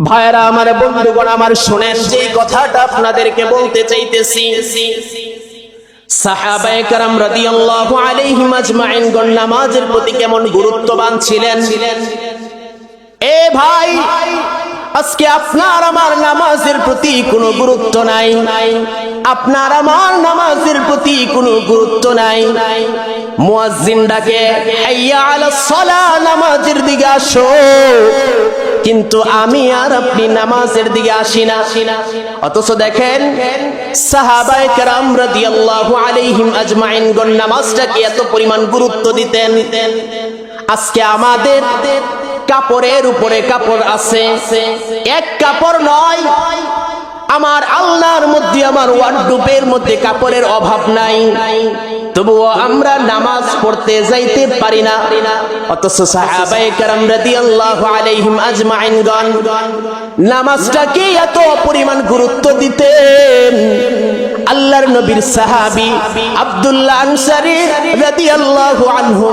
ভাইরা আমার, বন্ধুগণ আমার, শুনেন যেই কথাটা আপনাদেরকে বলতে চাইতেছি। সাহাবায়ে কেরাম রাদিয়াল্লাহু আলাইহিম আজমাইন গণ নামাজের প্রতি কেমন গুরুত্ববান ছিলেন। এ ভাই, আজকে আপনার আমার নামাজের প্রতি কোনো গুরুত্ব নাই, আপনার আমার নামাজের প্রতি কোনো গুরুত্ব নাই। মুয়াজ্জিন ডাকে, হাইয়া আলাস সালাহ, নামাজের দিকে আসো, কিন্তু আমি আর আপনি নামাজের দিকে আসি না। অথচ দেখেন সাহাবায়ে কেরাম রাদিয়াল্লাহু আলাইহিম আজমাইন গণ নামাজটাকে এত পরিমাণ গুরুত্ব দিতেন। আজকে আমাদের কাপড়ের উপরে কাপড় আছে, এক কাপড় নয়, আমার আলনার মধ্যে, আমার ওয়ার্ডরোবের মধ্যে কাপড়ের অভাব নাই, তবুও আমরা নামাজ পড়তে যাইতে পারি না। অথচ সাহাবায়ে কেরাম রাদিয়াল্লাহু আলাইহিম আজমাইন গণ নামাজটাকে এত পরিমাণ গুরুত্ব দিতেন। আল্লাহর নবীর সাহাবী আব্দুল্লাহ আনসারী রাদিয়াল্লাহু আনহু,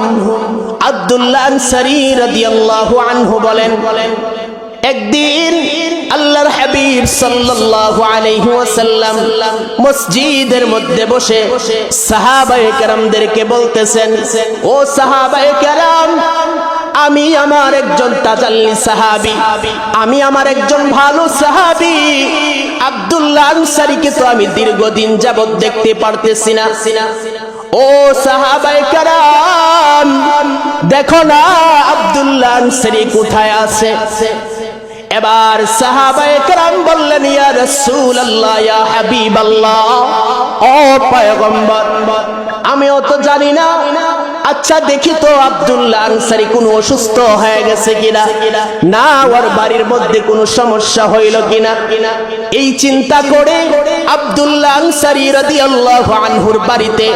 আব্দুল্লাহ আনসারী রাদিয়াল্লাহু আনহু বলেন, একদিন আল্লাহর হাবিব সাল্লাল্লাহু আলাইহি ওয়াসাল্লাম মসজিদের মধ্যে বসে সাহাবায়ে কেরামদেরকে বলতেছেন, ও সাহাবায়ে কেরাম, আমি আমার একজন তাজাল্লি সাহাবী, আমি আমার একজন ভালো সাহাবী আব্দুল্লাহ আনসারীকে তো আমি দীর্ঘদিন যাবত দেখতে পারতেছি না। ও সাহাবায়ে কেরাম, দেখো না আব্দুল্লাহ আনসারী কোথায় আছে। এবার সাহাবায়ে কেরাম বললেন, ইয়া রাসূলুল্লাহ, ইয়া হাবিবাল্লাহ, ও পয়গম্বর, আমিও তো জানি না, আচ্ছা দেখি তো আব্দুল্লাহ আনসারী কোনো অসুস্থ হয়ে গেছে কিনা, না ওর বাড়ির মধ্যে কোনো সমস্যা হইল কিনা। এই চিন্তা করে আব্দুল্লাহ আনসারী রাদিয়াল্লাহু আনহুর বাড়িতে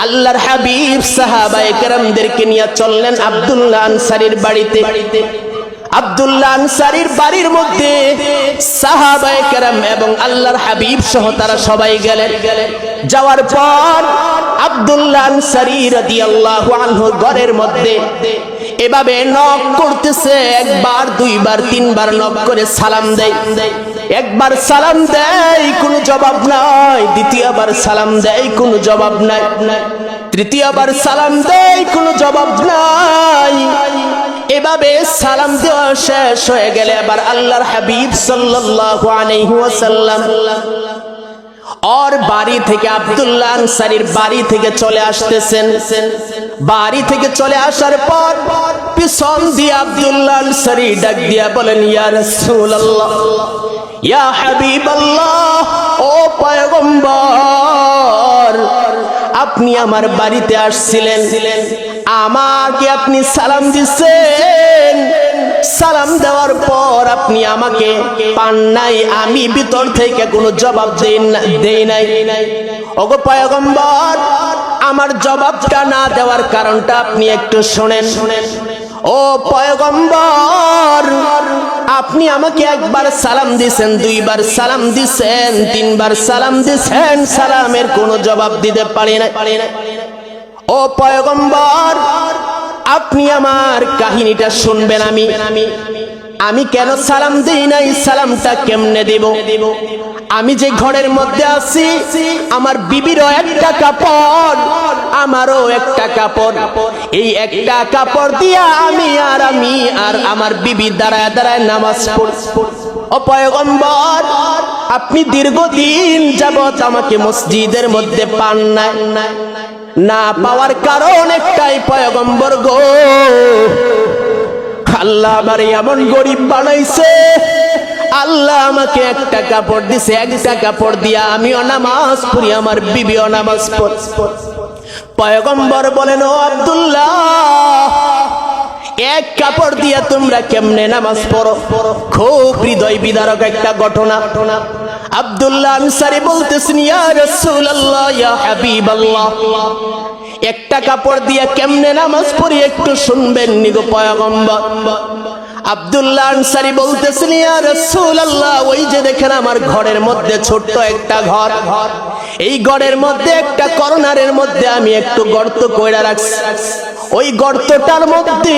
আল্লাহর হাবিব সাহাবায়ে কেরামদেরকে নিয়ে চললেন আব্দুল্লাহ আনসারীর বাড়িতে। আব্দুল্লাহ আনসারীর বাড়ির মধ্যে সাহাবায়ে কেরাম এবং আল্লাহর হাবিব সহ তারা সবাই গেলেন। যাওয়ার পর আব্দুল্লাহ আনসারী রাদিয়াল্লাহু আনহু ঘরের মধ্যে এভাবে নক করতেছে, একবার দুইবার তিনবার নক করে সালাম দেয়। একবার সালাম দেয়, কোনো জবাব নাই, দ্বিতীয়বার সালাম দেয়, কোনো জবাব নাই, তৃতীয়বার সালাম দেয়, কোনো জবাব নাই। এভাবে সালাম দেওয়া শেষ হয়ে গেলে আবার আল্লাহর হাবিব সাল্লাল্লাহু আলাইহি ওয়াসাল্লাম और বাড়ি থেকে আব্দুল্লাহ আনসারীর বাড়ি থেকে চলে আসতেছেন। বাড়ি থেকে চলে আসার পর পিছন দিয়ে আব্দুল্লাহ আনসারী ডাক দিয়া বলেন, ইয়া রাসূলুল্লাহ, ইয়া হাবিবাল্লাহ, ও পয়গম্বর, আপনি আমার বাড়িতে আসছিলেন, আমাকে আপনি সালাম দিচ্ছেন, সালাম দেওয়ার পর আপনি আমাকে পান নাই, আমি ভিতর থেকে কোনো জবাব দেই নাই। ওগো পয়গম্বর, আমার জবাবটা না দেওয়ার কারণটা আপনি একটু শুনেন। ও পয়গম্বর, আপনি আমাকে একবার সালাম দিছেন, দুইবার সালাম দিছেন, তিনবার সালাম দিছেন, সালামের কোনো জবাব দিতে পারি না। ও পয়গম্বর, আপনি আমার কাহিনীটা শুনবেন। আমি কেন সালাম দেই নাই, সালামটা কেমনে দেব? আমি যে ঘরের মধ্যে আছি, আমার বিবিরও একটা কাপড়, আমারও একটা কাপড়, এই একটা কাপড় দিয়া আমি আর আমার বিবি দাঁড়ায় দাঁড়ায় নামাজ পড়ি। ও পয়গম্বর, আপনি দীর্ঘদিন যাবত আমাকে মসজিদের মধ্যে পান নাই, না পাওয়ার কারণ একটাই পয়গম্বর গো, আল্লাহ আমার এমন গরিব বানাইছে, আল্লাহ আমাকে একটা কাপড় দিছে, একটা কাপড় দিয়া আমিও নামাজ পড়ি, আমার বিবিও নামাজ পড়ে। পয়গম্বর বলেন, ও আব্দুল্লাহ, এক কাপড় দিয়া তোমরা কেমনে নামাজ পড়ো? খুব হৃদয় বিদারক একটা ঘটনা। আব্দুল্লাহ আনসারী বলতেছেন, ইয়া রাসূলুল্লাহ, ইয়া হাবিবাল্লাহ, একটা কাপড় দিয়া কেমনে নামাজ পড়ি একটু শুনবেন নি গো পয়গম্বর? আব্দুল্লাহ আনসারী বলতেছেন, ইয়া রাসূলুল্লাহ, ওই যে দেখেন আমার ঘরের মধ্যে ছোট্ট একটা ঘর, এই গড়ের মধ্যে একটা কর্নারের মধ্যে আমি একটু গর্ত কইরা রাখছি। ওই গর্তটার মধ্যে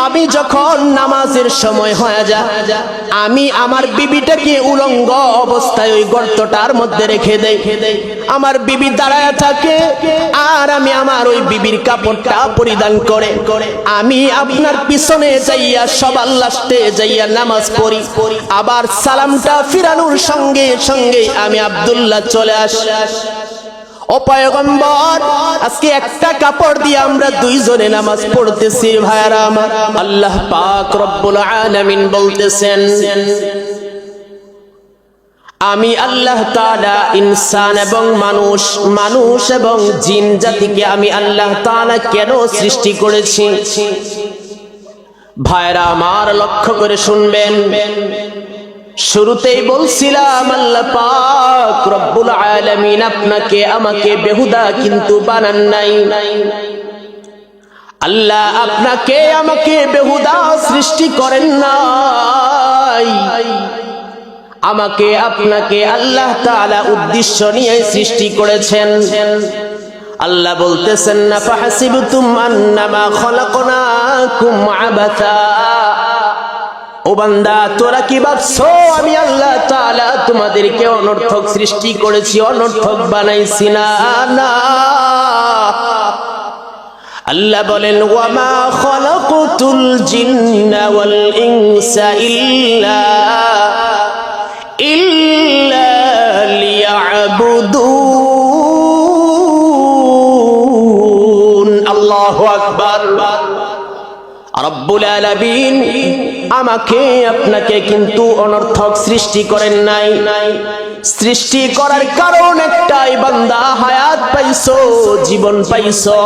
আমি যখন নামাজের সময় হয়ে যায়, আমি আমার বিবিটাকে উলঙ্গ অবস্থায় ওই গর্তটার মধ্যে রেখে দেই। আমার বিবি দাঁড়ায় থাকে আর আমি আমার ওই বিবির কাপড়টা পরিধান করে আমি আপনার পিছনে যাইয়া সবার লাস্টে যাইয়া নামাজ পড়ি। আবার সালামটা ফিরানোর সঙ্গে সঙ্গে আমি আব্দুল্লাহ চলে আসি। ও পয়গম্বর, আজকে একটা কাপড় দিয়ে আমরা দুইজনে নামাজ পড়তেছি ভাইরা আমার। আল্লাহ পাক রব্বুল আলামিন বলতেছেন, আমি আল্লাহ তাআলা ইনসান এবং মানুষ এবং জিন জাতিকে আমি আল্লাহ তাআলা কেন সৃষ্টি করেছি? ভাইরা আমার লক্ষ্য করে শুনবেন। শুরুতেই বলছিলাম আল্লাহ পাক রব্বুল আলামিন আপনাকে আমাকে বেহুদা কিন্তু বানান নাই। আল্লাহ আপনাকে আমাকে বেহুদা সৃষ্টি করেন নাই। আমাকে আপনাকে আল্লাহ তাআলা উদ্দেশ্য নিয়ে সৃষ্টি করেছেন। আল্লাহ বলতেছেন না, ফাহাসিবতুম আন্নামা খলাকনাকুম আবাথা। ও বান্দা, তোরা কি ভাবছো আমি আল্লাহ তাআলা তোমাদেরকে অনর্থক সৃষ্টি করেছি, অনর্থক বানাইছি? না না, আল্লাহ বলেন, ওয়ামা খলাকতুল জিন্না ওয়াল ইনসা ইল্লা লিয়াবুদুন। আল্লাহু আকবার। রব্বুল আলামিন আমাকে আপনাকে কিন্তু অনর্থক সৃষ্টি করেন নাই। সৃষ্টি করার কারণ একটাই, বান্দা হায়াত পাইছো, জীবন পাইছো।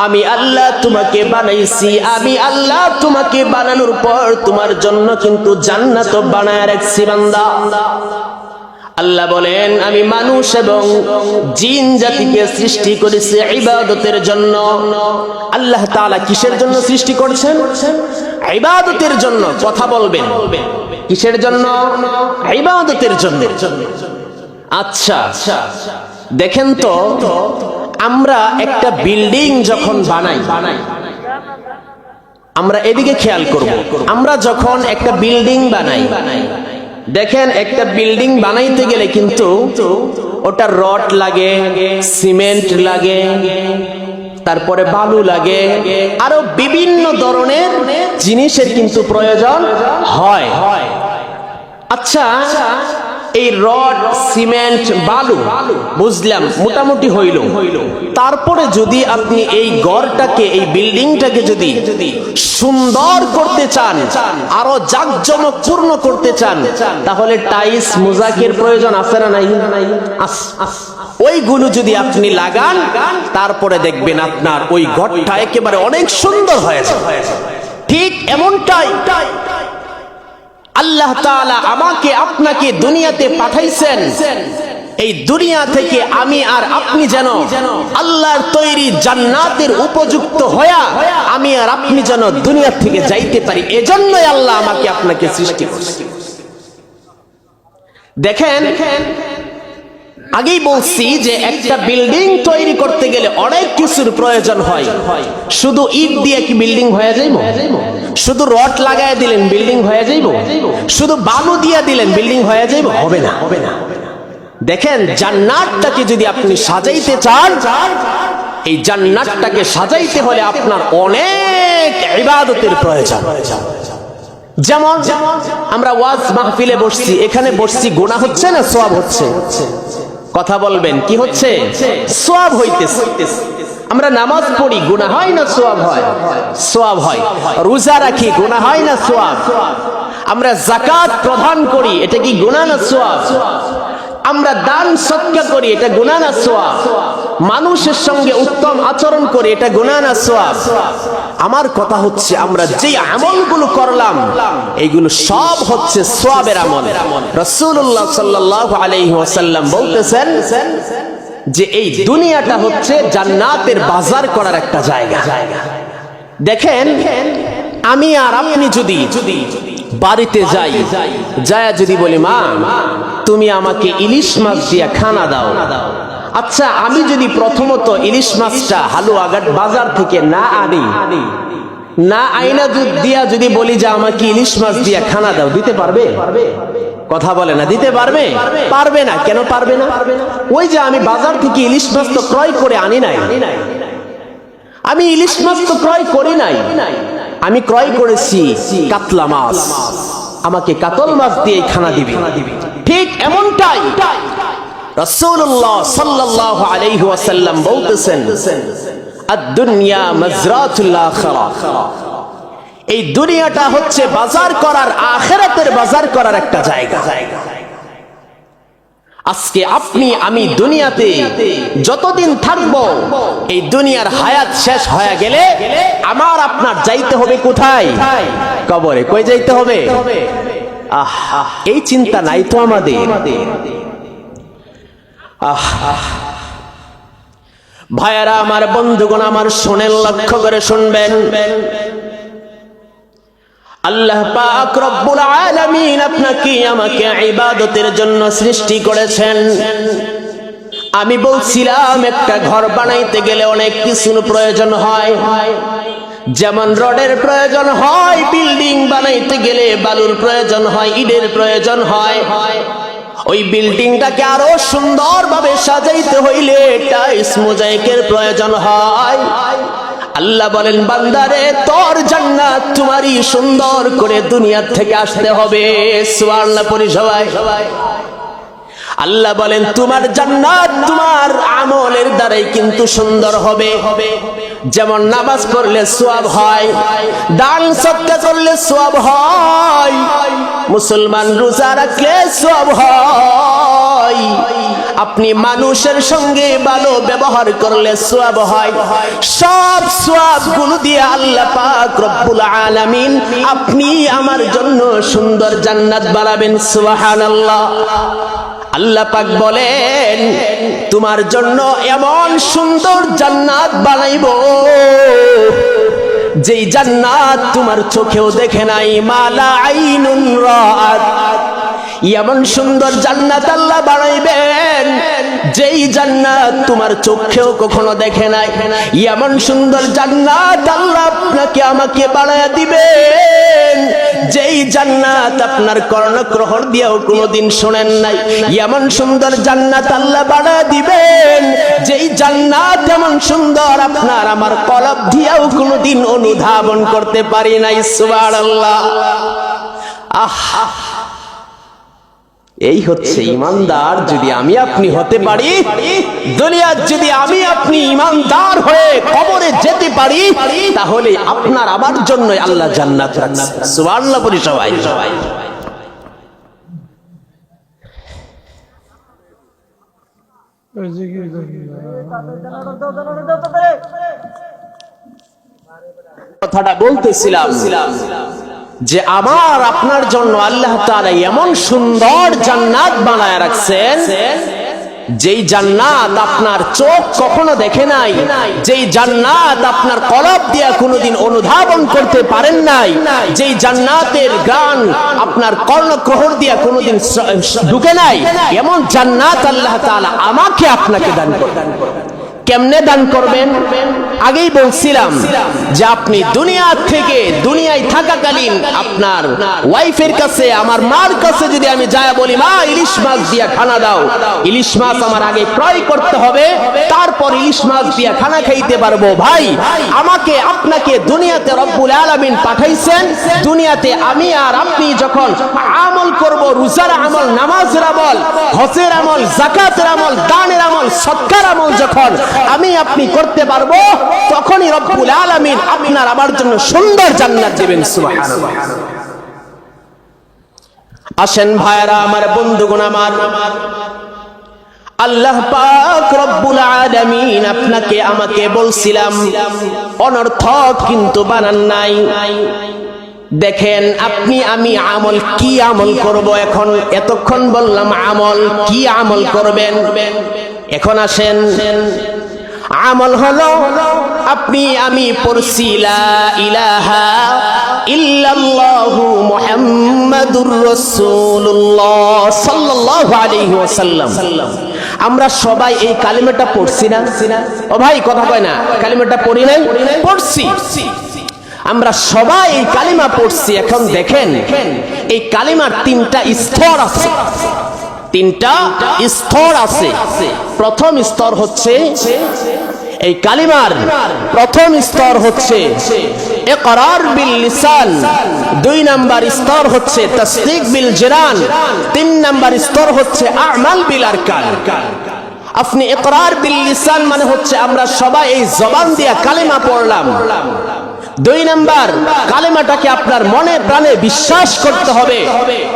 আমি আল্লাহ তোমাকে বানাইছি। আমি আল্লাহ তোমাকে বানানোর পর তোমার জন্য কিন্তু জান্নাত বানায় রাখছি বান্দা। আল্লাহ বলেন, আমি মানুষ এবং জিন জাতিকে সৃষ্টি করেছি ইবাদতের জন্য। আল্লাহ তাআলা কিসের জন্য সৃষ্টি করেছেন? ইবাদতের জন্য। কথা বলবেন, কিসের জন্য? ইবাদতের জন্য। আচ্ছা দেখেন তো, আমরা একটা বিল্ডিং যখন বানাই, আমরা এদিকে খেয়াল করব। আমরা যখন একটা বিল্ডিং বানাই, দেখেন একটা বিল্ডিং বানাইতে গেলে কিন্তু ওটা রড লাগে, সিমেন্ট লাগে, তারপরে বালু লাগে, আরো বিভিন্ন ধরনের জিনিসের কিন্তু প্রয়োজন হয়। আচ্ছা, এই রড, সিমেন্ট, বালু বুঝলাম মোটামুটি হইল। তারপরে যদি আপনি এই ঘরটাকে, এই বিল্ডিংটাকে যদি সুন্দর করতে চান, আরো জাঁকজমকপূর্ণ করতে চান, তাহলে টাইলস, মোজাইকের প্রয়োজন আছে না নাই? ওইগুলো যদি আপনি লাগান, তারপরে দেখবেন আপনার ওই ঘরটা একেবারে অনেক সুন্দর হয়েছে। ঠিক এমনটাই আল্লাহ তাআলা আমাকে আপনাকে দুনিয়াতে পাঠাইছেন। এই দুনিয়া থেকে আমি আর আপনি যেন আল্লাহর তৈরি জান্নাতের উপযুক্ত হয়ে আমি আর আপনি যেন দুনিয়া থেকে যাইতে পারি, এজন্যই আল্লাহ আমাকে আপনাকে সৃষ্টি করেছেন। দেখেন, আগেই বলছি যে একটা বিল্ডিং তৈরি করতে গেলে অনেক কিছুর প্রয়োজন হয়। শুধু ইট দিয়ে কি বিল্ডিং হয়ে যাইব? শুধু রড লাগায় দিলেন বিল্ডিং হয়ে যাইব? শুধু বালু দিয়ে দিলেন বিল্ডিং হয়ে যাইব? হবে না। দেখেন, জান্নাতটাকে যদি আপনি সাজাইতে চান, এই জান্নাতটাকে সাজাইতে হলে আপনার অনেক ইবাদতের প্রয়োজন। যেমন আমরা ওয়াজ মাহফিলে বসছি, এখানে বসছি, গুনাহ হচ্ছে না সওয়াব হচ্ছে? কথা বলবেন, কি হচ্ছে? সওয়াব হইতেছে। আমরা নামাজ পড়ি, গুনাহ হয় না সওয়াব হয়? সওয়াব হয়। রোজা রাখি, গুনাহ হয় না সওয়াব? আমরা যাকাত প্রদান করি, এটা কি গুনাহ না সওয়াব? আমরা দান সদকা করি, এটা গুনাহ না সওয়াব? মানুষের সঙ্গে উত্তম আচরণ করি, এটা গুনাহ না সওয়াব? আমার কথা হচ্ছে, আমরা যে আমলগুলো করলাম এইগুলো সব হচ্ছে সওয়াবের আমল। রাসূলুল্লাহ সাল্লাল্লাহু আলাইহি ওয়াসাল্লাম বলতেছেন যে এই দুনিয়াটা হচ্ছে জান্নাতের বাজার করার একটা জায়গা। দেখেন, আমি আর আপনি যদি বাড়িতে যাই, যায় যদি বলি মা তুমি আমাকে ইলিশ মাছ দিয়া খানা দাও। আচ্ছা আমি যদি প্রথমত ইলিশ মাছটা হালুয়াঘাট বাজার থেকে না আনি, না আইনা দুধ দিয়া যদি বলি যে আমাকে ইলিশ মাছ দিয়া খানা দাও, দিতে পারবে? কথা বলে না, দিতে পারবে? পারবে না। কেন পারবে না? ওই যে আমি বাজার থেকে ইলিশ মাছ তো ক্রয় করে আনি নাই, আমি ইলিশ মাছ তো ক্রয় করি নাই, আমি ক্রয় করেছি কাতলা মাছ, আমাকে কাতল মাছ দিয়ে খানা দিবে। ঠিক এমনটাই রাসূলুল্লাহ সাল্লাল্লাহু আলাইহি ওয়াসাল্লাম বলতেছেন আদ-দুনিয়া মাজরাতুল আখিরাহ, এই দুনিয়াটা হচ্ছে বাজার করার, আখিরাতের বাজার করার একটা জায়গা। আজকে আপনি আমি দুনিয়াতে যতদিন থাকবো, এই দুনিয়ার হায়াত শেষ হয়ে গেলে আমার আপনার যাইতে হবে কোথায়? কবরে। কই যাইতে হবে? এই চিন্তা নাই তো আমাদের। ভাইয়ারা আমার, বন্ধুগণ আমার, শোনেন, লক্ষ্য করে শুনবেন। আল্লাহ পাক রব্বুল আলামিন আপনাকে আমাকে ইবাদতের জন্য সৃষ্টি করেছেন। আমি বলছিলাম একটা ঘর বানাইতে গেলে অনেক কিছুর প্রয়োজন হয়, যেমন রডের প্রয়োজন হয়, বিল্ডিং বানাইতে গেলে বালুর প্রয়োজন হয়, ইটের প্রয়োজন হয়। ওই বিল্ডিংটাকে আরো সুন্দরভাবে সাজাইতে হইলে টাইলস মোজাইকের প্রয়োজন হয়। আল্লাহ বলেন বান্দারে তোর জান্নাত তোমারই সুন্দর করে দুনিয়া থেকে আসতে হবে। সুবহানাল্লাহ পড়ি সবাই। আল্লাহ বলেন তোমার জান্নাত তোমার আমলের দ্বারাই কিন্তু সুন্দর হবে। যেমন নামাজ পড়লে সওয়াব হয়, দান সদকা করলে সওয়াব হয়, মুসলমান রোজা রাখলে সওয়াব হয়, আপনি মানুষের সঙ্গে ভালো ব্যবহার করলে সওয়াব হয়। সব সওয়াব গুলো দিয়ে আল্লাহ পাক রব্বুল আলামিন আপনি আমার জন্য সুন্দর জান্নাত বানাবেন। সুবহানাল্লাহ। আল্লাহ পাক বলেন তোমার জন্য এমন সুন্দর জান্নাত বানাইবো যেই জান্নাত তোমার চোখেও দেখে নাই, মালা আইনুন রাআত। এমন সুন্দর জান্নাত আল্লাহ বানাইবেন যেই জান্নাত তোমার চোখেও কখনো দেখে নাই। এমন সুন্দর জান্নাত আল্লাহ আপনাকে আমাকে বানায়া দিবেন যেই জান্নাত আপনার কর্ণগ্রহণ দিয়েও কোনোদিন শোনেন নাই। এমন সুন্দর জান্নাত আল্লাহ বানায়া দিবেন যেই জান্নাত এমন সুন্দর আপনার আমার কলব দিয়েও কোনোদিন অনুধাবন করতে পারি নাই। সুবহানাল্লাহ। আহা, এই হচ্ছে ইমানদার যদি আমি আপনি হতে পারি, দুনিয়ার যদি আমি আপনি ইমানদার হয়ে কবরে যেতে পারি, তাহলে আপনার আমার জন্য আল্লাহ জান্নাত রাখছে। সুবহানাল্লাহ বলি সবাই। কথাটা বলতেছিলাম যে আমার আপনার জন্য আল্লাহ তাআলা এমন সুন্দর জান্নাত বানায় রাখছেন যেই জান্নাত আপনার চোখ কখনো দেখে নাই, যেই জান্নাত আপনার কলব দিয়া কোনোদিন অনুধাবন করতে পারেন নাই, যেই জান্নাতের গান আপনার কর্ণগ্রহণ দিয়া কোনোদিন ঢুকে নাই, এমন জান্নাত আল্লাহ তাআলা আমাকে আপনাকে দান করবেন। কেমনে দান করবেন? আগেই বলছিলাম যে আপনি দুনিয়া থেকে, দুনিয়ায় থাকাকালীন আপনার ওয়াইফের কাছে, আমার মার কাছে যদি আমি যায় বলি মা ইলিশ মাছ দিয়া খানা দাও, ইলিশ মাছ আমার আগে ক্রয় করতে হবে, তারপর ইলিশ মাছ দিয়া খানা খাইতে পারবো। ভাই আমাকে আপনাকে দুনিয়াতে রব্বুল আলামিন পাঠাইছেন, দুনিয়াতে আমি আর আপনি যখন আমল করব, রোজার আমল, নামাজের আমল, হজের আমল, যাকাতের আমল, দানের আমল, সদকার আমল যখন আমি আপনি করতে পারবো, তখনই রব্বুল আলামিন আপনার আমার জন্য সুন্দর জান্নাত দিবেন। সুবহানাল্লাহ। আসেন ভাইরা আমার, বন্ধুগণ আমার, আল্লাহ পাক রব্বুল আলামিন আপনাকে আমাকে বলছিলাম অনর্থক কিন্তু বানান নাই। দেখেন আপনি আমি আমল, কি আমল করব এখন? এতক্ষণ বললাম আমল, কি আমল করবেন? এখন আসেন আমল হলো আপনি আমি পড়ছি লা ইলাহা ইল্লাল্লাহু মুহাম্মাদুর রাসূলুল্লাহ সাল্লাল্লাহু আলাইহি ওয়াসাল্লাম। আমরা সবাই এই কালিমাটা পড়ছি না? ও ভাই কথা কয় না, কালিমাটা পড়ি নাই? পড়ছি। আমরা সবাই এই কালিমা পড়ছি। এখন দেখেন এই কালিমার তিনটা স্তর আছে, তিনটা স্তর আছে। প্রথম স্তর হচ্ছে এই কালিমার প্রথম স্তর হচ্ছে ইকরার বিল লিসান, দুই নাম্বার স্তর হচ্ছে তাসদীক বিল জিনান, তিন নাম্বার স্তর হচ্ছে আমাল বিল আরকান। আপনি ইকরার বিল লিসান মানে হচ্ছে আমরা সবাই এই জবান দিয়ে কালিমা পড়লাম। দুই নাম্বার কালেমাটাকে আপনার মনে প্রাণে বিশ্বাস করতে হবে।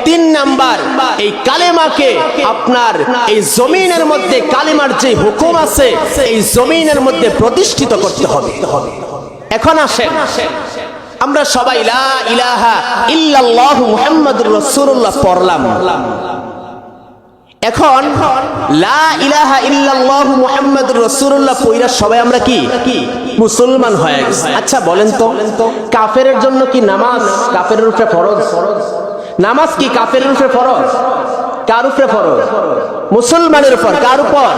তিন নাম্বার এই কালেমাকে আপনার এই জমিনের মধ্যে কালেমার যে হুকুম আছে এই জমিনের মধ্যে প্রতিষ্ঠিত করতে হবে। এখন আসেন আমরা সবাই লা ইলাহা ইল্লাল্লাহু মুহাম্মাদুর রাসূলুল্লাহ পড়লাম। এখন লা ইলাহা ইল্লাল্লাহু মুহাম্মাদুর রাসূলুল্লাহ পয়রা সবাই আমরা কি মুসলমান হয়ে গেছি। আচ্ছা বলেন তো কাফেরের জন্য কি নামাজ কাফেরের উপরে ফরজ? নামাজ কি কাফেরের উপরে ফরজ? কার উপরে ফরজ? মুসলমানের উপর। কার উপর?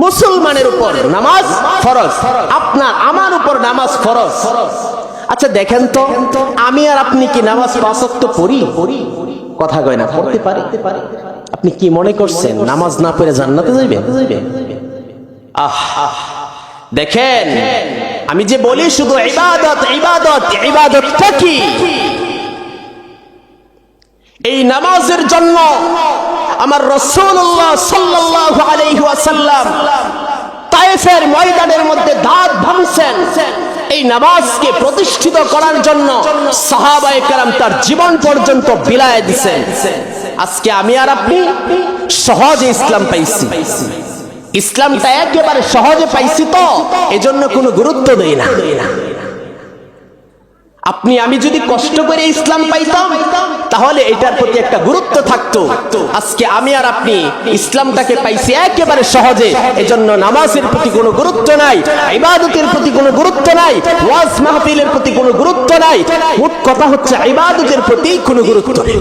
মুসলমানের উপর নামাজ ফরজ। আপনার আমার উপর নামাজ ফরজ। আচ্ছা দেখেন তো আমি আর আপনি কি নামাজ পাঁচ ওয়াক্ত পড়ি? কথা কয় না, পড়তে পারি। আপনি কি মনে করছেন নামাজ না পড়ে জান্নাতে যাবেন? দেখেন আমি যে বলি শুধু ইবাদত ইবাদত, ইবাদতটা কি? এই নামাজের জন্য আমার রাসূলুল্লাহ সাল্লাল্লাহু আলাইহি ওয়াসাল্লাম তায়েফের ময়দানের মধ্যে দাঁত ভাঙছেন। এই নামাজকে প্রতিষ্ঠিত করার জন্য সাহাবায়ে কেরাম তার জীবন পর্যন্ত বিলায় দিয়েছেন। আজকে আমি আর আপনি সহজে ইসলাম পাইছি। ইসলামটা একেবারে সহজে পাইছি, তো এজন্য কোনো গুরুত্ব দেই না। আপনি আমি যদি কষ্ট করে ইসলাম পাইতাম তাহলে এটার প্রতি একটা গুরুত্ব থাকতো। আজকে আমি আর আপনি ইসলামটাকে পাইছি একেবারে সহজে, এজন্য নামাজের প্রতি কোনো গুরুত্ব নাই, ইবাদতের প্রতি কোনো গুরুত্ব নাই, ওয়াজ মাহফিলের প্রতি কোনো গুরুত্ব নাই। মোট কথা হচ্ছে ইবাদতের প্রতি কোনো গুরুত্ব নেই।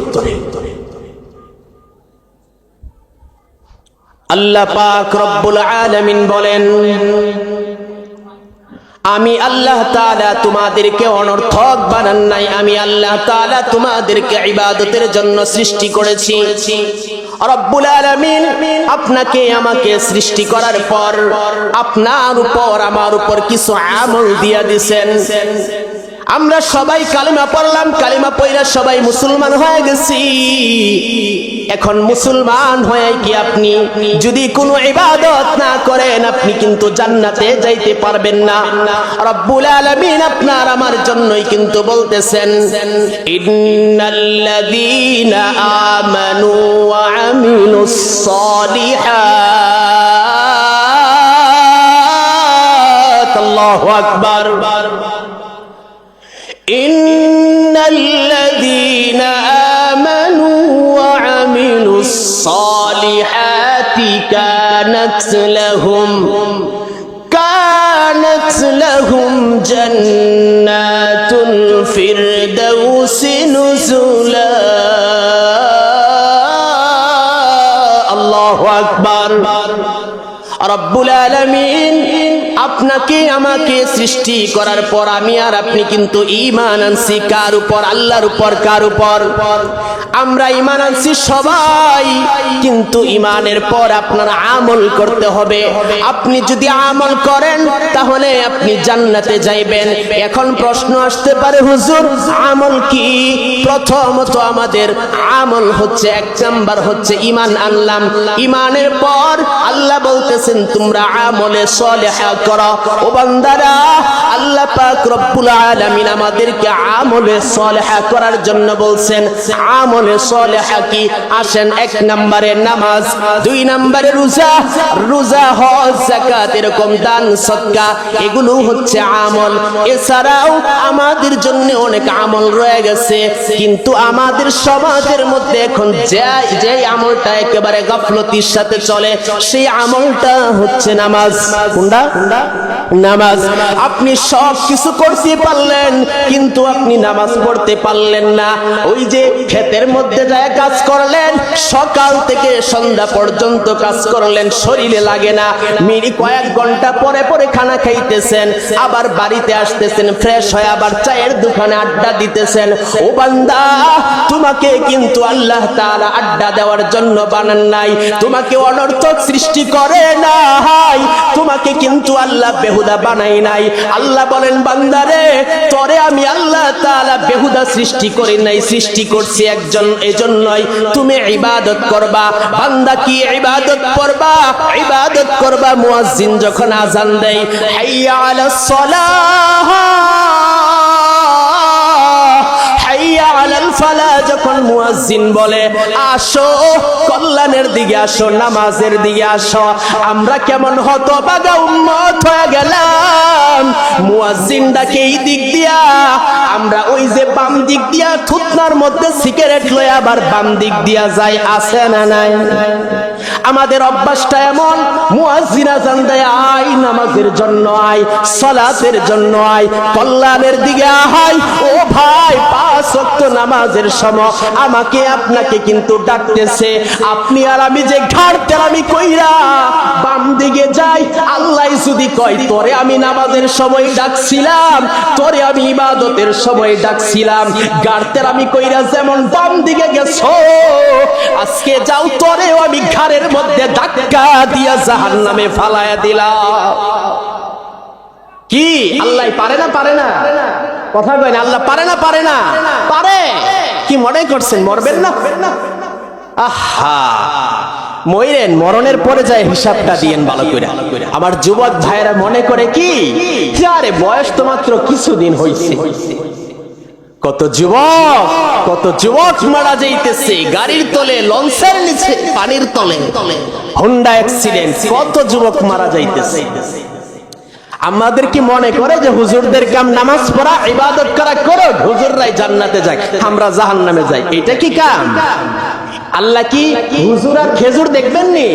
আল্লাহ পাক রব্বুল আলামিন বলেন আমি আল্লাহ তাআলা তোমাদেরকে অনর্থক বানান নাই, আমি আল্লাহ তাআলা তোমাদেরকে ইবাদতের জন্য সৃষ্টি করেছি। রব্বুল আলামিন আপনাকে আমাকে সৃষ্টি করার পর আপনার উপর আমার উপর কিছু আমল দিয়া দিয়েছেন। আমরা সবাই কালিমা পড়লাম, কালিমা পড়া সবাই মুসলমান হয়ে গেছি। এখন মুসলমান হয়ে কি আপনি যদি কোনো ইবাদত না করেন আপনি কিন্তু জান্নাতে যাইতে পারবেন না। রব্বুল আলামিন আপনার আমার জন্যই কিন্তু বলতেছেন ইন্নাল্লাযীনা আমানু ওয়া আমিলুস সালিহাত। আল্লাহু আকবার। ইন্নাল্লাযীনা আমানু ওয়া আমিলুস সালিহাতি কানাত লাহুম জান্নাতুল ফিরদাউসি নুজুলা। আল্লাহু আকবার। রব্বুল আলামিন আপনাকে আমাকে সৃষ্টি করার পর আমি আর আপনি কিন্তু ঈমান আনছি কার উপর? আল্লাহর উপর। কার উপর? আমরা ঈমান আনছি সবাই, কিন্তু ঈমানের পর আপনার আমল করতে হবে। আপনি যদি আমল করেন তাহলে আপনি জান্নাতে যাইবেন। এখন প্রশ্ন আসতে পারে হুজুর আমল কি? প্রথমত আমাদের আমল হচ্ছে এক নাম্বার হচ্ছে ঈমান আনলাম। ঈমানের পর আল্লাহ বলতেছেন তোমরা আমলে সালেহা করো। ও বান্দারা আল্লাহ পাক রব্বুল আলামিন আমাদেরকে আমলে সালেহা করার জন্য বলছেন। আমলে সালেহা কি? আসেন এক নম্বরে নামাজ, দুই নম্বরে রোজা, হজ, যাকাত, এরকম দান সদকা, এগুলো হচ্ছে আমল। এছাড়াও আমাদের জন্য অনেক আমল রয়ে গেছে, কিন্তু আমাদের সমাজের মধ্যে এখন যে আমলটা একেবারে গাফলতির সাথে চলে সেই আমলটা হচ্ছে নামাজ। কোনটা? নামাজ। আপনি সব কিছু করতে পারলেন, কিন্তু আপনি নামাজ পড়তে পারলেন না। ওই যে ক্ষেতের মধ্যে যায় কাজ করলেন, সকাল থেকে সন্ধ্যা পর্যন্ত কাজ করলেন, শরীরে লাগে না। মিনি কয়েক ঘন্টা পরে পরে খানা খাইতেছেন, আবার বাড়িতে আসতেছেন, ফ্রেশ হয়ে আবার চায়ের দোকানে আড্ডা দিতেছেন। ও বান্দা, তোমাকে কিন্তু আল্লাহ তাআলা আড্ডা দেওয়ার জন্য বানান নাই, তোমাকে অনর্থক সৃষ্টি করে নাই, তোমাকে কিন্তু আল্লাহ বেহুদা বানাই নাই। আল্লাহ বলেন, বান্দারে, তোরে আমি আল্লাহ তাআলা বেহুদা সৃষ্টি করি নাই, সৃষ্টি করছি একজন এজন্যই তুমি ইবাদত করবা। বান্দা কি ইবাদত করবা? ইবাদত করবা মুয়াজ্জিন যখন আযান দেয়, হাইয়া আলাস সালাহ, যখন মুয়াজ্জিন বলে আসো কল্যাণের দিকে, আসো নামাজের দিকে আসো, আমরা কেমন হতভাগা উম্মত হয়ে গেলাম। মুয়াজ্জিন ডাকে এই দিক দিয়া, আমরা ওই যে বাম দিক দিয়া থুতনার মধ্যে সিগারেট লয়ে আবার বাম দিক দিয়া যাই, আছে না নাই? আমাদের অভ্যাসটা এমন, মুয়াজ্জিন আযান দেয়, আয় নামাজের জন্য, আয় সালাতের জন্য, আয় কল্যাণের দিকে আয়। ও ভাই, 5 ওয়াক্ত নামাজের সময় আমাকে আপনাকে কিন্তু ডাকতেছে। আপনি আর আমি যে ঘাড়তেরামি কইরা বাম দিকে যাই, আল্লাহ যদি কয় তোরে আমি নামাজের সময় ডাকছিলাম, তোরে আমি ইবাদতের সময় ডাকছিলাম, ঘাড়তেরামি কইরা যেমন বাম দিকে গেছো, আজকে যাও তোরেও আমি ঘাড়ের মধ্যে ধাক্কা দিয়া জাহান্নামে ফালায়া দিলাম। কি আল্লাহ পারে না? পারে না? কথা কয় না, আল্লাহ পারে না? পারে না? পারে। কি মনে করছেন মরবেন না? আহা, মইরেন, মরণের পরে যায় হিসাবটা দিয়েন ভালো করে। আমার যুবক ভাইয়েরা মনে করে কি, আরে বয়স তো মাত্র কিছুদিন হইছে। কত যুবক মারা যাইতেছে গাড়ির তলে, লঞ্চের নিচে, পানির তলে, হোন্ডা অ্যাক্সিডেন্ট, কত যুবক মারা যাইতেছে। আমাদের কি মনে করে যে হুজুরদের কাম নামাজ পড়া, ইবাদত করা, করো, হুজুররাই জান্নাতে যায়, আমরা জাহান্নামে যাই? এটা কি কাম? আল্লাহ কি হুজুর আর খেজুর দেখবেন নি?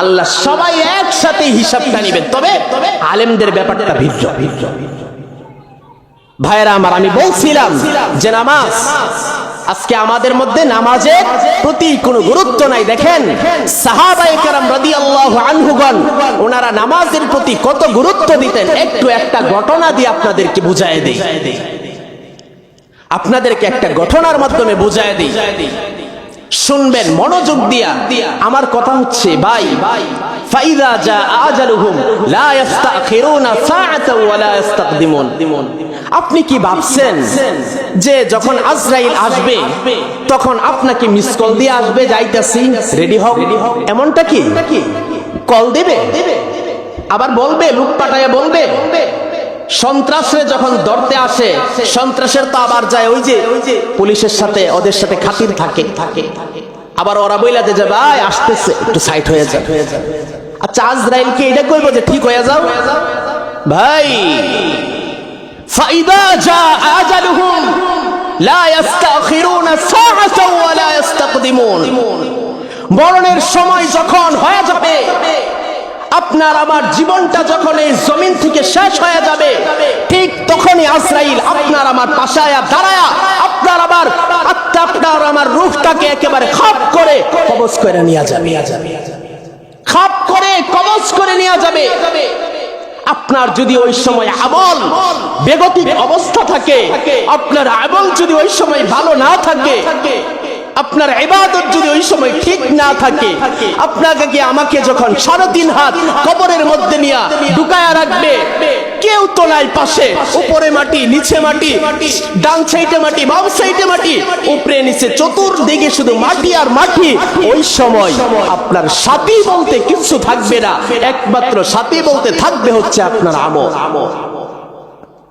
আল্লাহ সবাই একসাথে হিসাবটা নেবেন, তবে আলেমদের ব্যাপারটা ভিন্ন। ভাইরা আমার, আমি বলছিলাম যে নামাজ, আজকে আমাদের মধ্যে নামাজের প্রতি কোনো গুরুত্ব নাই। দেখেন সাহাবায়ে কেরাম রাদিয়াল্লাহু আনহুগণ, ওনারা নামাজের প্রতি কত গুরুত্ব দিতেন। একটু একটা ঘটনা দিয়ে আপনাদেরকে বুঝায় দেই, আপনাদেরকে একটা ঘটনার মাধ্যমে বুঝায় দেই, শুনবেন মনোযোগ দিয়া। আমার কথা হচ্ছে, ভাই, ফাইদা জা আজালুহুম লা ইস্তাখিরুনা সাআতাও ওয়া লা ইস্তাকদিমুন। আপনি কি ভাবছেন যে যখন আজরাইল আসবে তখন আপনাকে মিস কল দিয়ে আসবে, যাইতাছি রেডি হও, এমনটা কি? কল দেবে, আবার বলবে, লোক পাঠায়া বলবে। সন্ত্রাসরে যখন ধরতে আসে, সন্ত্রাসের তো আবার যায় ওই যে পুলিশের সাথে, ওদের সাথে খাতির থাকে, আবার ওরা বইলা যে ভাই আসতেছে, একটু সাইড হয়ে যায়। আচ্ছা, আজরাইলকে এটা কইবো যে ঠিক হয়ে যাও? ভাই, ফাইদা জা আজালুহুম লা ইস্তাখিরুনা সাআতাও ওয়া লা ইস্তাকদিমুন। মরণের সময় যখন হয়ে যাবে, আপনার আমার জীবনটা যখন এই জমিন থেকে শেষ হয়ে যাবে, ঠিক তখনই আজরাইল আপনার আমার পাশে দাঁড়ায়া আপনার আমার আত্মা, আপনার আমার রূহটাকে একেবারে খাপ করে কবজ করে নিয়ে যাবে, খাপ করে কবজ করে নিয়ে যাবে। আপনার যদি ওই সময় আমল বেগতিক অবস্থা থাকে, আপনার আমল যদি ওই সময় ভালো না থাকে, আপনার ইবাদত যদি ওই সময় ঠিক না থাকে, আপনাকে কি আমাকে যখন 3.5 হাত কবরের মধ্যে নিয়ে ঢুকায়া রাখবে, কেউ তো নাই পাশে, উপরে মাটি, নিচে মাটি, ডান সাইডে মাটি, বাম সাইডে মাটি, উপরে নিচে চতুর্দিকে শুধু মাটি আর মাটি। ওই সময় আপনার সাথী বলতে কিছু থাকবে না, একমাত্র সাথী বলতে থাকবে হচ্ছে আপনার আমল।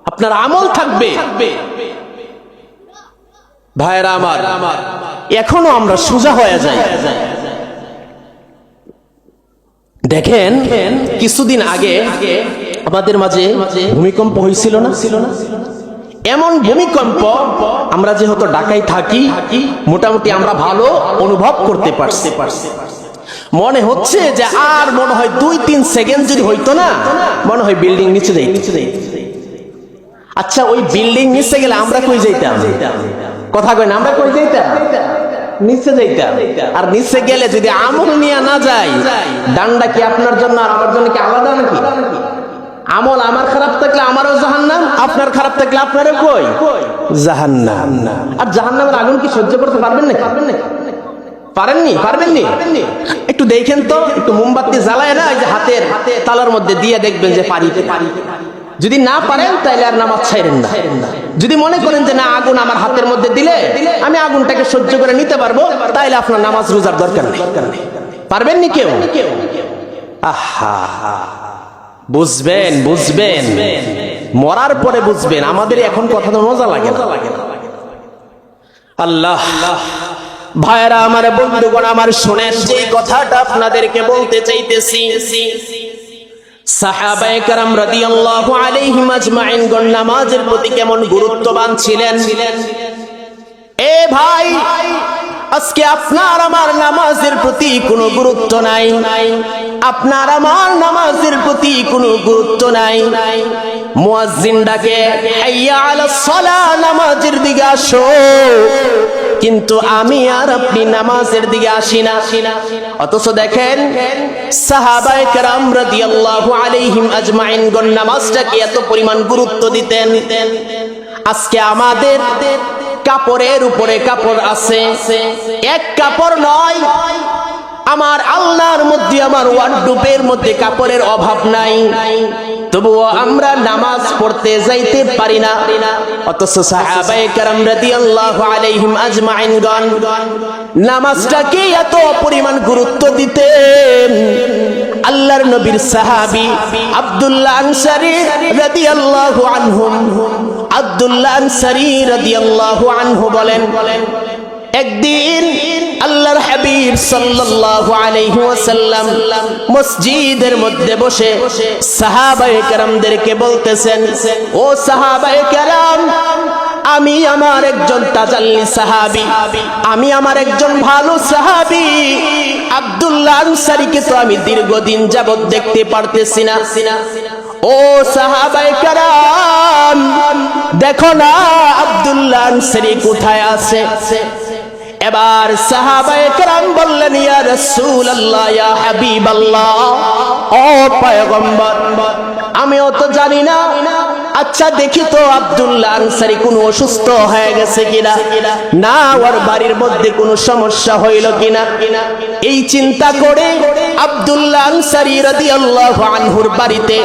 আপনার আমল থাকবে। ভাইরা আমার, এখনো আমরা সোজা হয়ে যাই। দেখেন কিছুদিন আগে আমাদের মাঝে ভূমিকম্প হয়েছিল না? এমন ভূমিকম্প আমরা যেহেতু ঢাকায় থাকি, মোটামুটি আমরা ভালো অনুভব করতে পারছি। মনে হচ্ছে যে আর মনে হয় 2-3 সেকেন্ড যদি হইতো না, মনে হয় বিল্ডিং নিচে যাই। আচ্ছা, ওই বিল্ডিং নিচে গেলে আমরা কই যাইতাম? কথা কই না, আমরা কই যাইতাম? নিচে যাইতাম। আর নিচে গেলে যদি আমল নিয়ে না যাই, ডান্ডা কি আপনার জন্য আর আমার জন্য কি আলাদা নাকি? আমল আমার খারাপ থাকলে আমারও জাহান্নাম, আপনার খারাপ থাকলে আপনারও কই জাহান্নাম। আর জাহান্নামের আগুন কি সহ্য করতে পারবেন না? পারবেননি? একটু দেখেন তো, একটু মোমবাতি জ্বালায় না, এই যে হাতের তালার মধ্যে দিয়ে দেখবেন যে পারি। যদি না পারেন তাহলে আর নামাজ ছাইরেন না। যদি মনে করেন যে না, আগুন আমার হাতের মধ্যে দিলে আমি আগুনটাকে সহ্য করে নিতে পারবো, তাহলে আপনার নামাজ রোজার দরকার নেই। পারবেননি কেউ? আহা, বুঝবেন মরার পরে বুঝবেন। আমাদের এখন কথা তো মজা লাগে না। আল্লাহ, ভাইরা আমার, বন্ধুগণ আমার, শুনেন যে কথাটা আপনাদেরকে বলতে চাইতেছি। সাহাবায়ে কেরাম রাদিয়াল্লাহু আলাইহিম আজমাইন গণ নামাজের প্রতি কেমন গুরুত্ববান ছিলেন। এ ভাই, আজকে আপনার আমার নামাজের প্রতি কোনো গুরুত্ব নাই। আপনার আমার নামাজের প্রতি কোনো গুরুত্ব নাই। মুয়াজ্জিন ডাকে, হাইয়া আলাস সালাহ, নামাজের দিকে আসো, কিন্তু আমি আর আপনি নামাজের দিকে আসি না। অথচ দেখেন সাহাবায়ে কেরাম রাদিয়াল্লাহু আলাইহিম আজমাইন গণ নামাজটাকে এত পরিমাণ গুরুত্ব দিতেন। আজকে আমাদের কাপড়ের উপরে কাপড় আছে, এক কাপড় নয়, আমার আল্লাহর মধ্যে, আমার ওয়ার্ডরোবের মধ্যে কাপড়ের অভাব নাই, তবুও আমরা নামাজ পড়তে যাইতে পারি না। অথচ সাহাবায়ে কেরাম রাদিয়াল্লাহু আলাইহিম আজমাইন গণ নামাজটাকে এত পরিমাণ গুরুত্ব দিতেন। আল্লাহর নবীর সাহাবী আব্দুল্লাহ আনসারী রাদিয়াল্লাহু আনহু, আব্দুল্লাহ আনসারী রাদিয়াল্লাহু আনহু বলেন, একদিন আল্লাহর হাবিব সাল্লাল্লাহু আলাইহি ওয়াসাল্লাম মসজিদের মধ্যে বসে সাহাবায়ে কেরামদেরকে বলতেছেন, ও সাহাবায়ে কেরাম, আমি আমার একজন তাজাল্লি সাহাবী, আমি আমার একজন ভালো সাহাবী আব্দুল্লাহ আনসারীকে তো আমি দীর্ঘদিন যাবত দেখতে পারতেছি না। ও সাহাবায়ে কেরাম, দেখো না আব্দুল্লাহ আনসারী কোথায় আছে? এবার সাহাবায়ে কেরাম বললেন, ইয়া রাসূলুল্লাহ, ইয়া হাবিবাল্লাহ, ও পয়গম্বর, আমিও তো জানি না। আচ্ছা দেখি তো আব্দুল্লাহ আনসারী কোন অসুস্থ হয়ে গেছে কিনা, না ওর বাড়ির মধ্যে কোনো সমস্যা হইল কিনা। এই চিন্তা করে আব্দুল্লাহ আনসারী রাদিয়াল্লাহু আনহুর বাড়িতে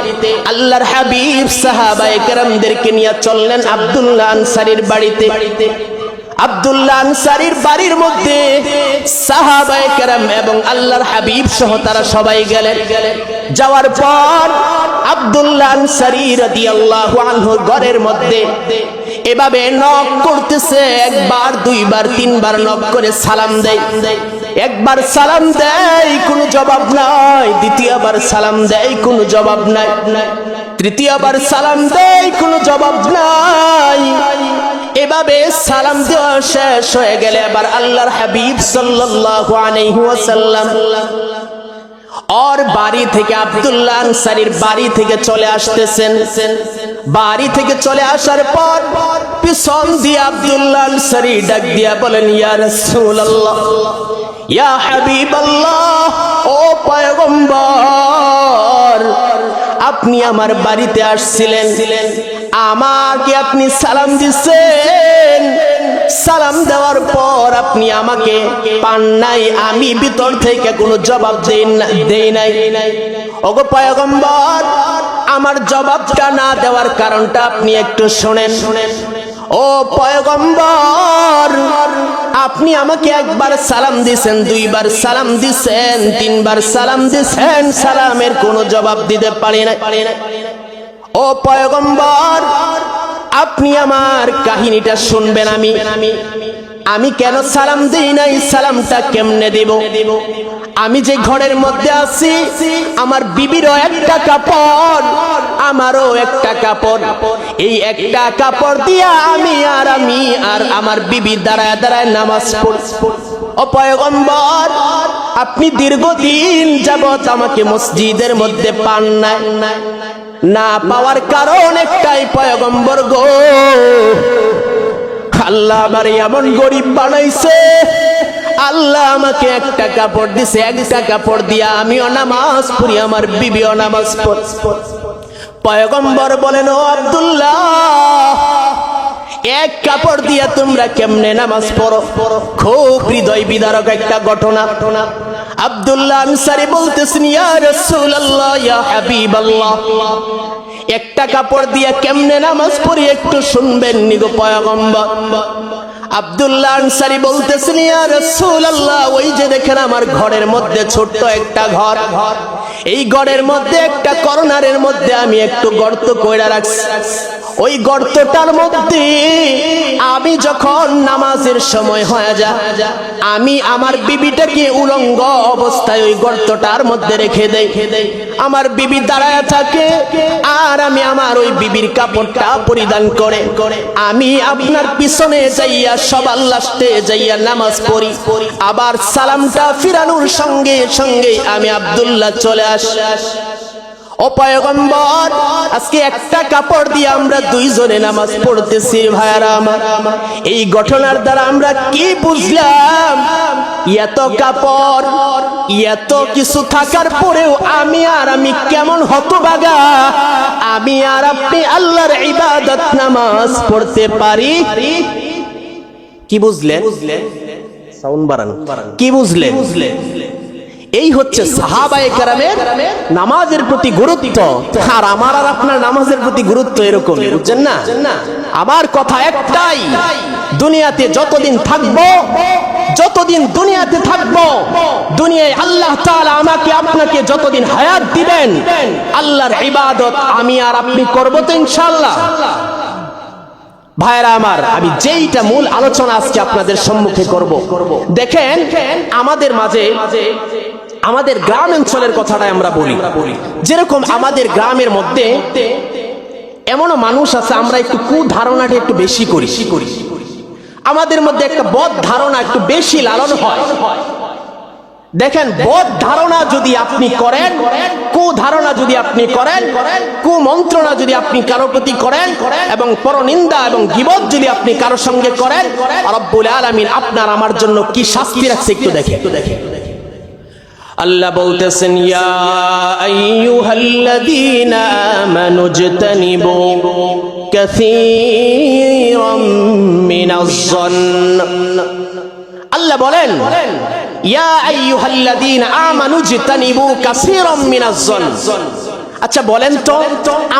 আল্লাহর হাবিব সাহাবায়ে কেরামদেরকে নিয়ে চললেন আব্দুল্লাহ আনসারীর বাড়িতে। আব্দুল্লাহ আনসারীর বাড়ির মধ্যে সাহাবায়ে কেরাম এবং আল্লাহর হাবিব সহ তারা সবাই গেলেন। যাওয়ার পর আব্দুল্লাহ আনসারী রাদিয়াল্লাহু আনহুর ঘরের মধ্যে এভাবে নক করতেছে, একবার, দুইবার, তিনবার নক করে সালাম দেয়। একবার সালাম দেয়, কোনো জবাব নাই। দ্বিতীয়বার সালাম দেয়, কোনো জবাব নাই। তৃতীয়বার সালাম দেয়, কোনো জবাব নাই। এভাবে সালাম দেওয়া শেষ হয়ে গেলে এবার আল্লাহর হাবিব সাল্লাল্লাহু আলাইহি ওয়াসাল্লাম ওর বাড়ি থেকে, আব্দুল্লাহ আনসারীর বাড়ি থেকে চলে আসতেছেন। বাড়ি থেকে চলে আসার পর পিছন দিয়ে আব্দুল্লাহ আনসারী ডাক দিয়া বলেন, ইয়া রাসূলুল্লাহ, ইয়া হাবিবাল্লাহ, ও পয়গম্বর, আপনি আমার বাড়িতে আসছিলেন, আমাকে আপনি সালাম দিচ্ছেন, সালাম দেওয়ার পর আপনি আমাকে পান নাই, আমি ভিতর থেকে কোনো জবাব দেই নাই। ওগো পয়গম্বর, আমার জবাবটা না দেওয়ার কারণটা আপনি একটু শোনেন। ও পয়গম্বর, আপনি আমাকে একবার সালাম দিছেন, দুইবার সালাম দিছেন, তিনবার সালাম দিছেন, সালামের কোনো জবাব দিতে পারি না। ও পয়গম্বর, আপনি আমার কাহিনীটা শুনবেন। আমি কেন সালাম দিই নাই, সালামটা কেমনে দেব? আমি যে ঘরের মধ্যে আছি, আমার বিবিরও একটা কাপড়, আমারও একটা কাপড়, এই একটা কাপড় দিয়া আমি আর আমার বিবি দাঁড়ায় দাঁড়ায় নামাজ পড়ি। ও পয়গম্বর, আপনি দীর্ঘদিন যাবত আমাকে মসজিদের মধ্যে পান নাই, না পাওয়ার কারণ একটাই পয়গম্বর গো, আল্লাহ আমার এমন গরিব বানাইছে, আল্লাহ আমাকে একটা কাপড় দিছে, একটা কাপড় দিয়া আমিও নামাজ পড়ি, আমার বিবিও নামাজ পড়ে। পয়গম্বর বলেন, ও আব্দুল্লাহ, এক কাপড় দিয়া তোমরা কেমনে নামাজ পড়ো? খুব হৃদয় বিদারক একটা ঘটনা। আব্দুল্লাহ আনসারী বলতেছেন, ইয়া রাসূলুল্লাহ, ইয়া হাবিবাল্লাহ, একটা কাপড় দিয়া কেমনে নামাজ পড়ি একটু শুনবেন নি গো পয়গম্বর? আব্দুল্লাহ আনসারী বলতেছেন, ইয়া রাসূলুল্লাহ, ওই যে দেখেন আমার ঘরের মধ্যে ছোট্ট একটা ঘর, এই ঘরের মধ্যে একটা কর্নারের মধ্যে আমি একটু গর্ত কইরা রাখছি, ওই গর্তটার মধ্যে আমি যখন নামাজের সময় হয়ে যায় আমি আমার বিবিটাকে উলঙ্গ অবস্থায় ওই গর্তটার মধ্যে রেখে দেই, আমার বিবি দাঁড়ায় থাকে আর আমি আমার ওই বিবির কাপড়টা পরিধান করে আমি আপনার পিছনে যাইয়া সবার লাস্টে যাইয়া নামাজ পড়ি, আবার সালামটা ফিরানোর সঙ্গে সঙ্গে আমি আব্দুল্লাহ চলে আসি। ও পয়গম্বর, আজকে একটা কাপড় দিয়ে আমরা দুইজনে নামাজ পড়তেছি ভাইরা আমার, এই ঘটনার দ্বারা আমরা কি বুঝলাম? এত কাপড়, এত কিছু থাকার পরেও আমি কেমন হতভাগা, আমি আর আপনি আল্লাহর ইবাদত নামাজ পড়তে পারি? কি বুঝলেন? সাউন্ড বাড়ান। কি বুঝলেন? এই হচ্ছে সাহাবায়ে কেরামের নামাজের প্রতি গুরুত্ব, আর আমার আর আপনার নামাজের প্রতি গুরুত্ব এরকম, বুঝছেন না? আমার কথা একটাই, দুনিয়াতে যতদিন থাকবো, যতদিন দুনিয়াতে থাকবো, দুনিয়ায় আল্লাহ তাআলা আমাকে আপনাকে যতদিন হায়াত দিবেন, আল্লাহর ইবাদত আমি আর আপনি করব তো ইনশাআল্লাহ। ভাইরা আমার, আমি যেইটা মূল আলোচনা আজকে আপনাদের সম্মুখে করব, দেখেন আমাদের মাঝে আমাদের গ্রাম অঞ্চলের কথাটাই আমরা বলি, যেরকম আমাদের গ্রামের মধ্যে এমনও মানুষ আছে আমরা একটু কুধারণাটা একটু বেশি করি, আমাদের মধ্যে একটা বদ ধারণা একটু বেশি লালন হয়। দেখেন, বদ ধারণা যদি আপনি করেন, কুধারণা যদি আপনি করেন, কুমন্ত্রণা যদি আপনি কারো প্রতি করেন, এবং পরনিন্দা এবং গীবত যদি আপনি কারো সঙ্গে করেন, রব্বুল আলামিন আপনার আমার জন্য কি শাস্তি রাখছে একটু দেখেন। আল্লাহ বলতেছেন, ইয়া আইয়ুহাল্লাযীনা আমানু ইজতানিবু কাসীরাম মিনাজ-যন্ন। আল্লাহ বলেন, ইয়া আইয়ুহাল্লাযীনা আমানু ইজতানিবু কাসীরাম মিনাজ-যন্ন। আচ্ছা বলেন তো,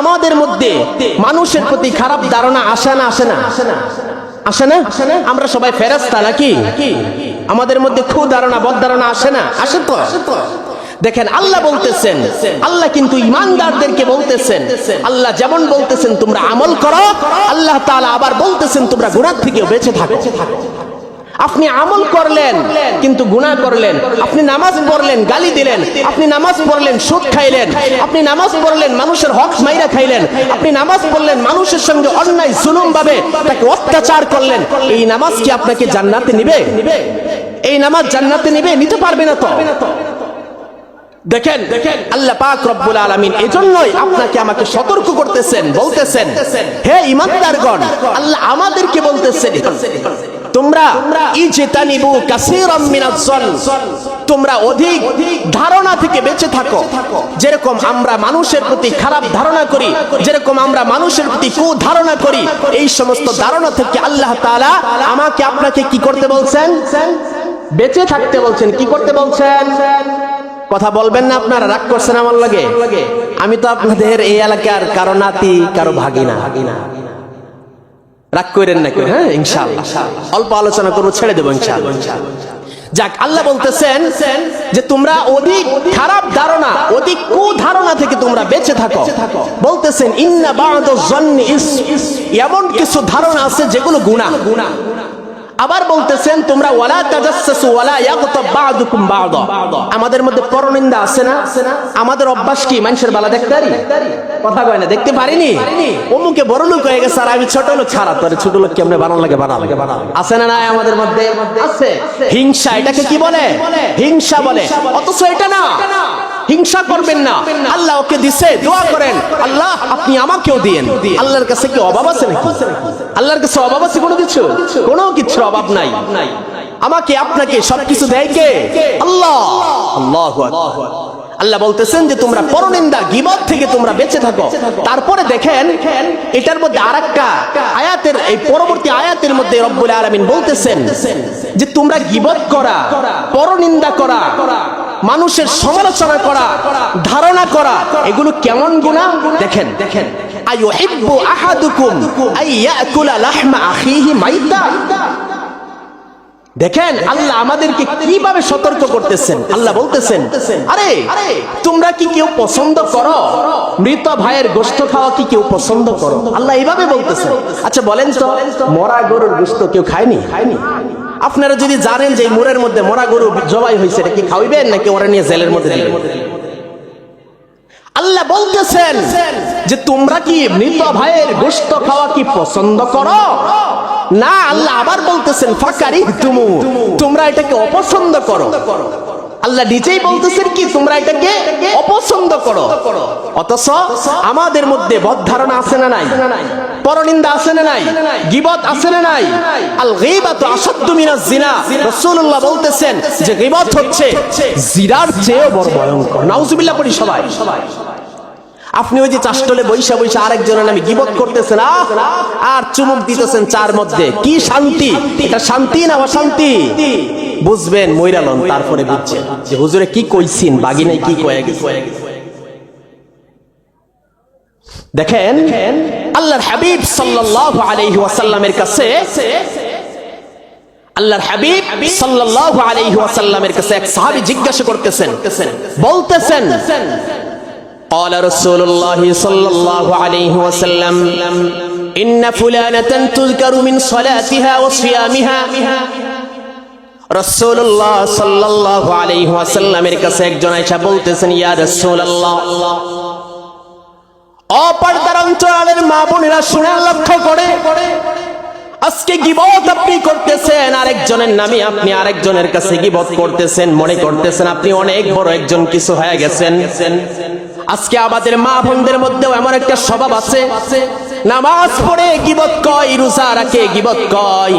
আমাদের মধ্যে মানুষের প্রতি খারাপ ধারণা আসে না? আসে না? আসে না? আমরা সবাই ফেরেশতা নাকি? আমাদের মধ্যে কুধারণা, বদ ধারণা আসে না? আসে তো। দেখেন আল্লাহ বলতেছেন, আল্লাহ কিন্তু ঈমানদারদেরকে বলতেছেন, আল্লাহ যেমন বলতেছেন তোমরা আমল করো, আল্লাহ তাআলা আবার বলতেছেন তোমরা গুনাহ থেকে বেঁচে থাকো। আপনি আমল করলেন কিন্তু গুনাহ করলেন, আপনি নামাজ পড়লেন গালি দিলেন, আপনি নামাজ পড়লেন সুদ খাইলেন, আপনি নামাজ পড়লেন মানুষের হক মাইরা খাইলেন, আপনি নামাজ পড়লেন মানুষের সঙ্গে অন্যায় জুলুম ভাবে তাকে অত্যাচার করলেন, এই নামাজ কি আপনাকে জান্নাতে নিবে? এই নামাজ জান্নাতে নিবে? নিতে পারবে না তো। দেখেন আল্লাহ পাক রব্বুল আলামিন এজন্যই আপনাকে আমাকে সতর্ক করতেছেন, বলতেছেন, হে ঈমানদারগণ, আল্লাহ আমাদেরকে বলতেছেন তোমরা ইজতানিবু কাসীরাম মিনাজ-যন্ন, তোমরা অধিক ধারণা থেকে বেঁচে থাকো। যেরকম আমরা মানুষের প্রতি খারাপ ধারণা করি, যেরকম আমরা মানুষের প্রতি কুধারণা করি, এই সমস্ত ধারণা থেকে আল্লাহ তাআলা আমাকে আপনাকে কি করতে বলছেন? বেঁচে থাকতে বলছেন। কি করতে বলছেন? কথা বলবেন না আপনারা? রাগ করছেন আমার লাগে? আমি তো আপনাদের এই এলাকার কারো নাতি, কারো ভাগিনা। রাগ করেন না কেউ? হ্যাঁ, ইনশাআল্লাহ অল্প আলোচনা করবো, ছেড়ে দেবো ইনশাআল্লাহ। যাক, আল্লাহ বলতেছেন যে তোমরা অধিক খারাপ ধারণা, অধিক কুধারণা থেকে তোমরা বেঁচে থাকো। বলতেছেন ইন্না বা'দাজ-যন্নি ইসম, এমন কিছু ধারণা আছে যেগুলো গুনাহ। আবার বলতেছেন তোমরা ওয়ালা তাজাসসু ওয়ালা ইয়াগতাব বা'দুকুম বা'দা। আমাদের মধ্যে পরনিন্দা আছে না? আমাদের অভ্যাস কি মানুষের বালা দেখতে পারি? কথা কয় না, দেখতে পারিনি। অমুকে বড় লোক হয়ে গেছে আর আমি ছোট লোক, ছাড়া তোরে ছোট লোক কেমনে বানানো লাগে বানাও। আছে না নাই আমাদের মধ্যে? আছে। হিংসা, এটাকে কি বলে? হিংসা বলে। অথচ এটা না, হিংসা করবেন না। আল্লাহ ওকে দিছে, দোয়া করেন আল্লাহ আপনি আমাকেও দিয়েন। আল্লাহর কাছে কি অভাব আছে নাকি? আল্লাহর কাছে অভাব আছে কোনো কিছু? কোনো কিছুর অভাব নাই। আমাকে আপনাকে সবকিছু দেয় কে? আল্লাহ। আল্লাহু আকবার। আল্লাহ বলতেছেন যে তোমরা পরনিন্দা গীবত থেকে তোমরা বেঁচে থাকো। তারপরে দেখেন এটার মধ্যে আরেকটা আয়াতের, এই পরবর্তী আয়াতের মধ্যে রব্বুল আলামিন বলতেছেন যে তোমরা গীবত করা, পরনিন্দা করা, মানুষের সমালোচনা করা, ধারণা করা, এগুলো কেমন গুনাহ দেখেন। আইয়ুহিব্বু আহাদুকুম আইয়াকুলা লাহমা আখিহি মাইতা। দেখেন আল্লাহ আমাদেরকে কিভাবে সতর্ক করতেছেন। আল্লাহ বলতেছেন আরে তোমরা কি কেউ পছন্দ করো মৃত ভাইয়ের গোশত খাওয়া? কি কেউ পছন্দ করো? আল্লাহ এইভাবে বলতেছেন। আচ্ছা বলেন তো, মরা গরুর গোশত কেউ খায়নি? আপনারা যদি জানেন যে মুরের মধ্যে মরা গরু জবাই হয়েছে, এটা কি খাওয়াইবেন নাকি ওরা নিয়ে জেলের মধ্যে দিবেন? আল্লাহ বলতেছেন যে তোমরা কি মৃত ভাইয়ের গোশত খাওয়া কি পছন্দ করো? না, আল্লাহ আবার বলতেছেন ফাকারিহতুমু, তোমরা এটাকে অপছন্দ করো। আল্লাহ নিজেই বলতেছেন কি তোমরা এটাকে অপছন্দ করো। অথচ আমাদের মধ্যে বদ ধারণা আছে না নাই? পরনিন্দা আছে না নাই? গীবত আছে না নাই? আল গীবাতু আশাদ্দু মিনাজ জিনা। রাসূলুল্লাহ বলতেছেন যে গীবত হচ্ছে জিনার চেয়েও বড় ভয়ঙ্কর। নাউজুবিল্লাহ পড়ি সবাই। আপনি ওই যে চাষটলে বৈশা বৈশা আরেকজনের নামে গীবত করতেছেন আর চুমুক দিতেছেন চার মধ্যে, কি শান্তি? এটা শান্তি না অশান্তি? বুঝবেন মইরালন, তারপরে বুঝছেন যে হুজুরে কি কইছেন, বাগিনায় কি কয়ে গেছে। দেখেন আল্লাহর হাবিব সাল্লাল্লাহু আলাইহি ওয়াসাল্লামের কাছে, আল্লাহর হাবিব সাল্লাল্লাহু আলাইহি ওয়াসাল্লামের কাছে এক সাহাবী জিজ্ঞাসা করতেছেন, বলতেছেন قال رسول الله صلى الله عليه وسلم إن فلانة تذكر من صلاتها وصيامها। রাসূলুল্লাহ সাল্লাল্লাহু আলাইহি ওয়াসাল্লামের কাছে একজন আয়েশা বলতেছেন ইয়া রাসূলুল্লাহ, অপর্দার অন্তরালের মা বোনেরা শুনে লক্ষ্য করে আজকে গীবত আপনি করতেছেন, আরেকজনের নামে আপনি আরেকজনের কাছে গীবত করতেছেন, মনে করতেছেন আপনি অনেক বড় একজন কিছু হয়ে গেছেন। আজকে আমাদের মা বোনদের মধ্যেও এমন একটা স্বভাব আছে, নামাজ পড়ে গীবত কয়, রোজা রাখে গীবত কয়।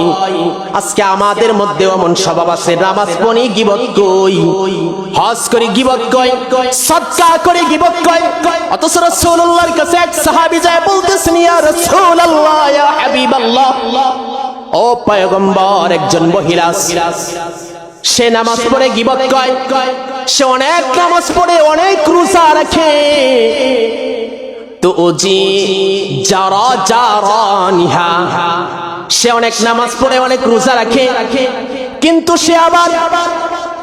আজকে আমাদের মধ্যেও এমন স্বভাব আছে, নামাজ পড়ি গীবত কই, হজ করি গীবত কয়, সাদকা করে গীবত কয়। অথচ রাসূলুল্লাহর কাছে এক সাহাবী যায় বলতেছেন ইয়া রাসূলুল্লাহ ইয়া হাবিবাল্লাহ, ও পয়গম্বর, একজন মহিলা সে নামাজ পড়ে গীবত কয়, সে অনেক নামাজ পড়ে অনেক রোজা রাখে, তো জি যারা জারানিহা, সে অনেক নামাজ পড়ে অনেক রোজা রাখে, কিন্তু সে আবার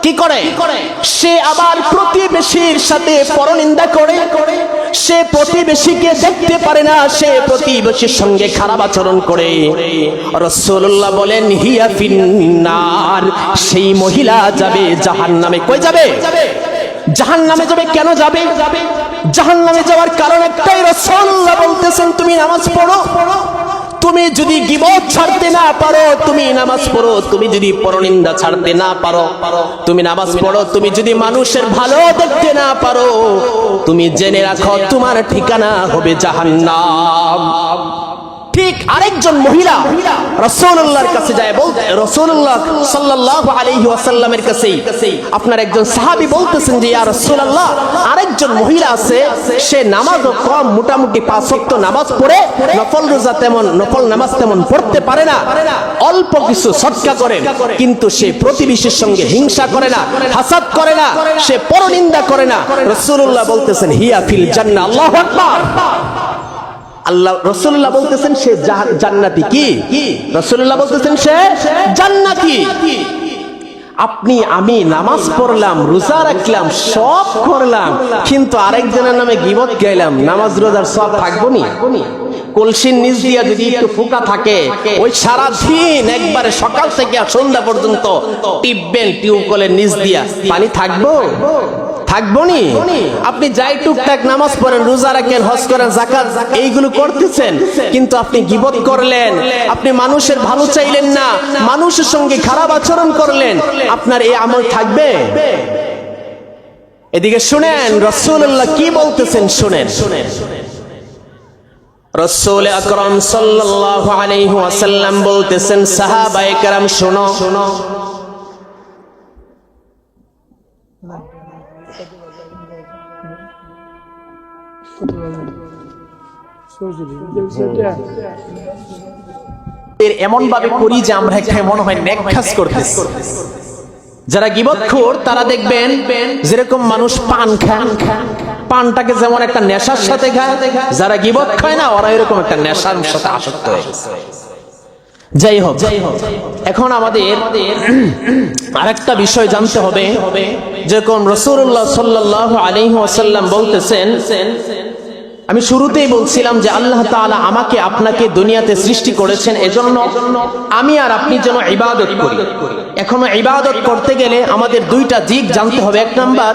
কি করে? সে আবার প্রতিবেশীর সাথে পরনিন্দা করে, সে প্রতিবেশীকে দেখতে পারে না, সে প্রতিবেশীর সঙ্গে খারাপ আচরণ করে। রাসূলুল্লাহ বলেন হিয়া ফিন্নার, সেই মহিলা যাবে জাহান্নামে। কই যাবে? জাহান্নামে যাবে। কেন যাবে? জাহান্নামে যাওয়ার কারণ একটাই, রাসূলুল্লাহ বলতেছেন তুমি নামাজ পড়ো, তুমি যদি গীবত ছাড়তে না পারো তুমি নামাজ পড়ো, তুমি যদি পরনিন্দা ছাড়তে না পারো তুমি নামাজ পড়ো, তুমি যদি মানুষের ভালো দেখতে না পারো তুমি জেনে রাখো তোমার ঠিকানা হবে জাহান্নাম। ঠিক আরেকজন মহিলা রাসূলুল্লাহর কাছে যায়, বলতে রাসূলুল্লাহ সাল্লাল্লাহু আলাইহি ওয়াসাল্লামের কাছে আপনার একজন সাহাবী বলতেছেন যে ইয়া রাসূলুল্লাহ, আরেকজন মহিলা আছে, সে নামাজও কম, মোটামুটি 5 ওয়াক্ত নামাজ পড়ে, নফল রোজা তেমন, নফল নামাজ তেমন পড়তে পারে না, অল্প কিছু সদকা করে, কিন্তু সে প্রতিবেশীর সঙ্গে হিংসা করে না, হাসাদ করে না, সে পরনিন্দা করে না। রাসূলুল্লাহ বলতেছেন হিয়া ফিল জান্নাহ। আল্লাহু আকবার। আল্লাহ রাসূলুল্লাহ বলতেছেন সে জান্নাতি। কি? রাসূলুল্লাহ বলতেছেন সে জান্নাতি। আপনি আমি নামাজ পড়লাম, রোজা রাখলাম, সব করলাম, কিন্তু আরেকজনের নামে গীবত গাইলাম, নামাজ রোজার সব থাকবো নি? কলসির নিচ দিয়া যদি একটু ফোঁকা থাকে, ওই সারা দিন একবারে সকাল থেকে সন্ধ্যা পর্যন্ত টিপবেন টিউবওয়েলের নিচ দিয়া, পানি থাকবো? থাকবো নি? আপনি যাই টুকটাক নামাজ পড়েন, রোজা রাখেন, হজ করেন, যাকাত এইগুলো করতেছেন, কিন্তু আপনি গীবত করলেন, আপনি মানুষের ভালো চাইলেন না, মানুষের সঙ্গে খারাপ আচরণ করলেন, আপনার এই আমল থাকবে? এদিকে শুনেন রাসূলুল্লাহ কি বলতেছেন, শুনেন। রাসূল আকরাম সাল্লাল্লাহু আলাইহি ওয়াসাল্লাম বলতেছেন, সাহাবায়ে কেরাম শোনো, এমন ভাবে করি যে আমরা মনে হয় নেক কাজ করতেছি। যারা গীবতখোর তারা দেখবেন যেরকম মানুষ পান খায়, পানটাকে যেমন একটা নেশার সাথে খায়, যারা গীবত খায় না ওরা এরকম একটা নেশার সাথে আসক্ত হয়ে গেছে। যাই হোক, এখন আমাদের আরেকটা বিষয় জানতে হবে, যেরকম রাসূলুল্লাহ সাল্লাল্লাহু আলাইহি ওয়াসাল্লাম বলতেছেন, আমি শুরুতেই বলছিলাম যে আল্লাহ তাআলা আমাকে আপনাকে দুনিয়াতে সৃষ্টি করেছেন এজন্য আমি আর আপনি যেন ইবাদত করি। এখন ইবাদত করতে গেলে আমাদের দুইটা দিক জানতে হবে। এক নাম্বার,